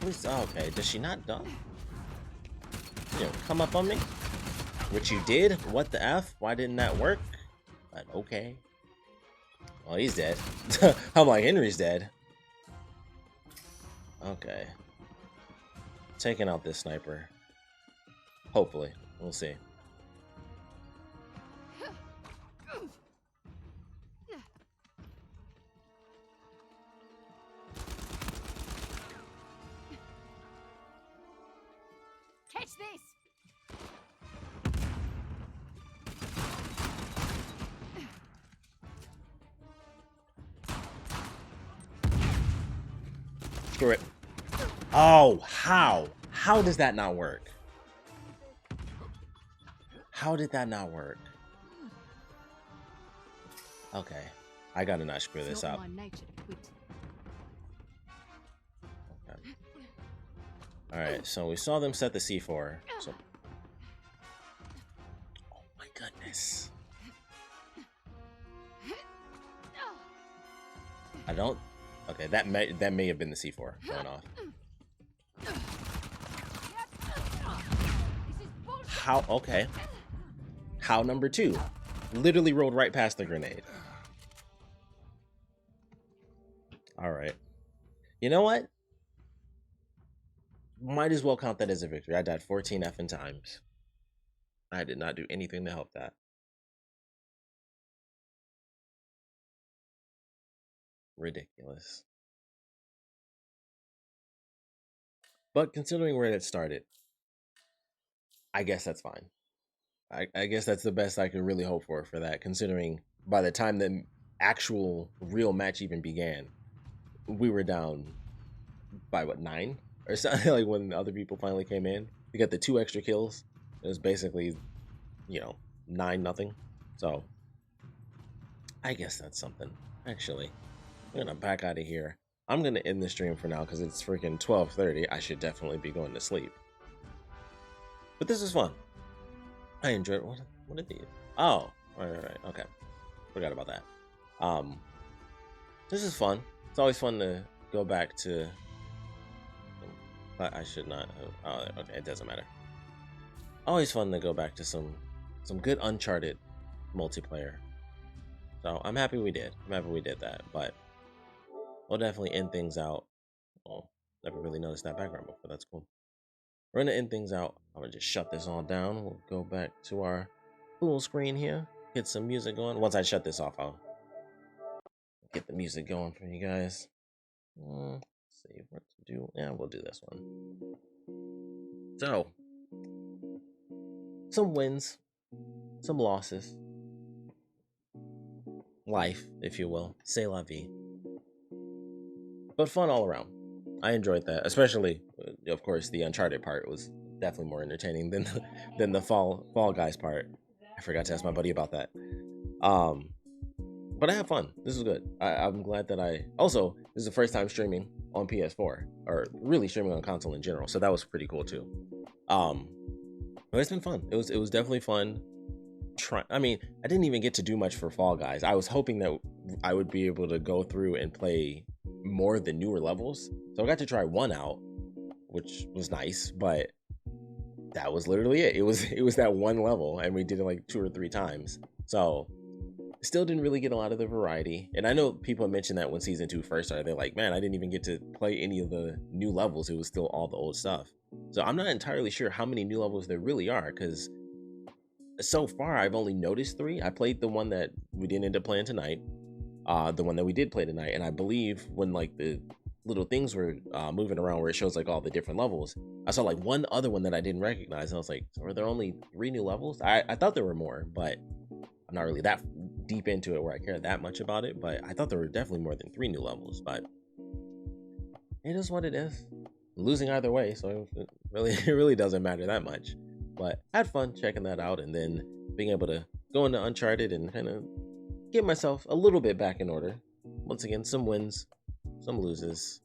Please. Oh, okay. Does she not dump? You know, come up on me. Which you did. What the F? Why didn't that work? But okay. Well, he's dead. I'm like, Henry's dead. Okay. Taking out this sniper. Hopefully. We'll see. Catch this! Screw it. Oh, how? How does that not work? How did that not work? Okay. I gotta not screw this up. Okay. Alright, so we saw them set the C4. So... Oh my goodness. I don't... Okay, that may have been the C4 going off. How? Okay. How number 2? Literally rolled right past the grenade. Alright. You know what? Might as well count that as a victory. I died 14 effing times. I did not do anything to help that. Ridiculous. But considering where it started, I guess that's fine. I guess that's the best I could really hope for that, considering by the time the actual real match even began, we were down by what, 9 or something. Like when other people finally came in, we got the 2 extra kills. It was basically, you know, 9-0. So I guess that's something. Actually, I'm gonna back out of here. I'm gonna end the stream for now because it's freaking 12:30. I should definitely be going to sleep. But this is fun. I enjoyed. What did these? Oh, right. Okay, forgot about that. This is fun. It's always fun to go back to. But I should not. Oh, okay, it doesn't matter. Always fun to go back to some good Uncharted multiplayer. So I'm happy we did. I'm happy we did that. But we'll definitely end things out. Oh, never really noticed that background before. That's cool. We're gonna end things out. I'm gonna just shut this all down. We'll go back to our full screen here. Get some music going. Once I shut this off, I'll get the music going for you guys. Let's see what to do. Yeah, we'll do this one. So, some wins, some losses. Life, if you will. C'est la vie. But fun all around. I enjoyed that, especially, of course, the Uncharted part was definitely more entertaining than the Fall Guys part. I forgot to ask my buddy about that. But I had fun. This was good. I'm glad that also, this is the first time streaming on PS4, or really streaming on console in general, so that was pretty cool too. But it's been fun. It was definitely fun. I mean, I didn't even get to do much for Fall Guys. I was hoping that I would be able to go through and play more of the newer levels. So I got to try one out, which was nice, but that was literally it. It was that one level, and we did it like 2 or 3 times. So still didn't really get a lot of the variety. And I know people mentioned that when season 2 first started, they're like, man, I didn't even get to play any of the new levels. It was still all the old stuff. So I'm not entirely sure how many new levels there really are, because so far I've only noticed 3. I played the one that we didn't end up playing tonight, the one that we did play tonight, and I believe when like the little things were moving around where it shows like all the different levels, I saw like one other one that I didn't recognize, and I was like, so are there only 3 new levels? I thought there were more, but I'm not really that deep into it where I care that much about it, but I thought there were definitely more than 3 new levels. But it is what it is. Losing either way, so it really doesn't matter that much. But I had fun checking that out, and then being able to go into Uncharted and kind of get myself a little bit back in order. Once again, some wins, some loses,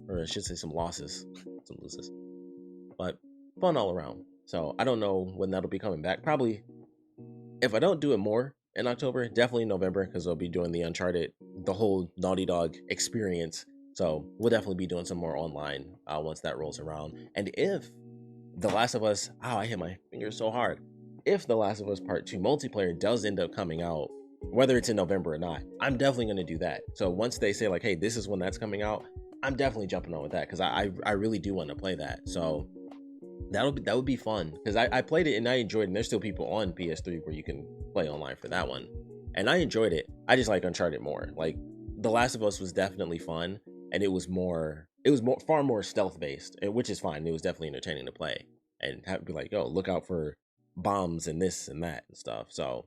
or I should say some losses, some loses. But fun all around. So I don't know when that'll be coming back. Probably, if I don't do it more in October, definitely November, because I'll be doing the Uncharted, the whole Naughty Dog experience. So we'll definitely be doing some more online once that rolls around. And if The Last of Us, I hit my finger so hard. If The Last of Us Part 2 multiplayer does end up coming out, whether it's in November or not, I'm definitely going to do that. So once they say like, hey, this is when that's coming out, I'm definitely jumping on with that, because I really do want to play that. So that would be fun, because I played it and I enjoyed it, and there's still people on PS3 where you can play online for that one, and I enjoyed it. I just like Uncharted more. Like, The Last of Us was definitely fun, and it was far more stealth based, which is fine. It was definitely entertaining to play and have to be like, yo, look out for bombs and this and that and stuff. So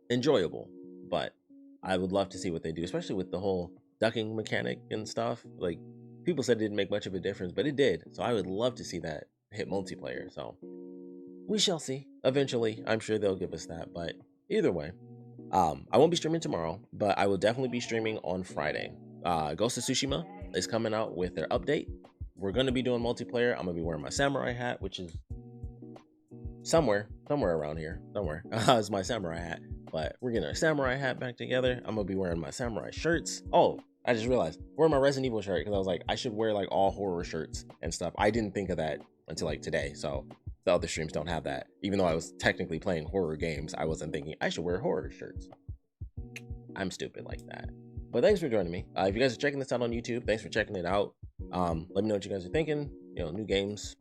enjoyable. But I would love to see what they do, especially with the whole ducking mechanic and stuff. Like, people said it didn't make much of a difference, but it did. So I would love to see that hit multiplayer. So we shall see. Eventually, I'm sure they'll give us that. But either way, I won't be streaming tomorrow, but I will definitely be streaming on Friday. Ghost of Tsushima is coming out with their update. We're going to be doing multiplayer. I'm going to be wearing my samurai hat, which is somewhere around here. Somewhere is my samurai hat. But we're getting our samurai hat back together. I'm going to be wearing my samurai shirts. Oh, I just realized, wearing my Resident Evil shirt, because I was like, I should wear like all horror shirts and stuff. I didn't think of that until like today. So the other streams don't have that. Even though I was technically playing horror games, I wasn't thinking I should wear horror shirts. I'm stupid like that. But thanks for joining me. If you guys are checking this out on YouTube, thanks for checking it out. Let me know what you guys are thinking. You know, new games,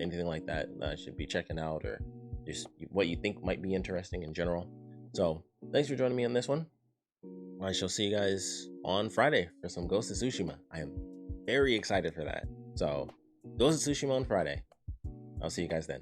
anything like that I should be checking out, or just what you think might be interesting in general. So thanks for joining me on this one. I shall see you guys on Friday for some Ghost of Tsushima. I am very excited for that. So Ghost of Tsushima on Friday. I'll see you guys then.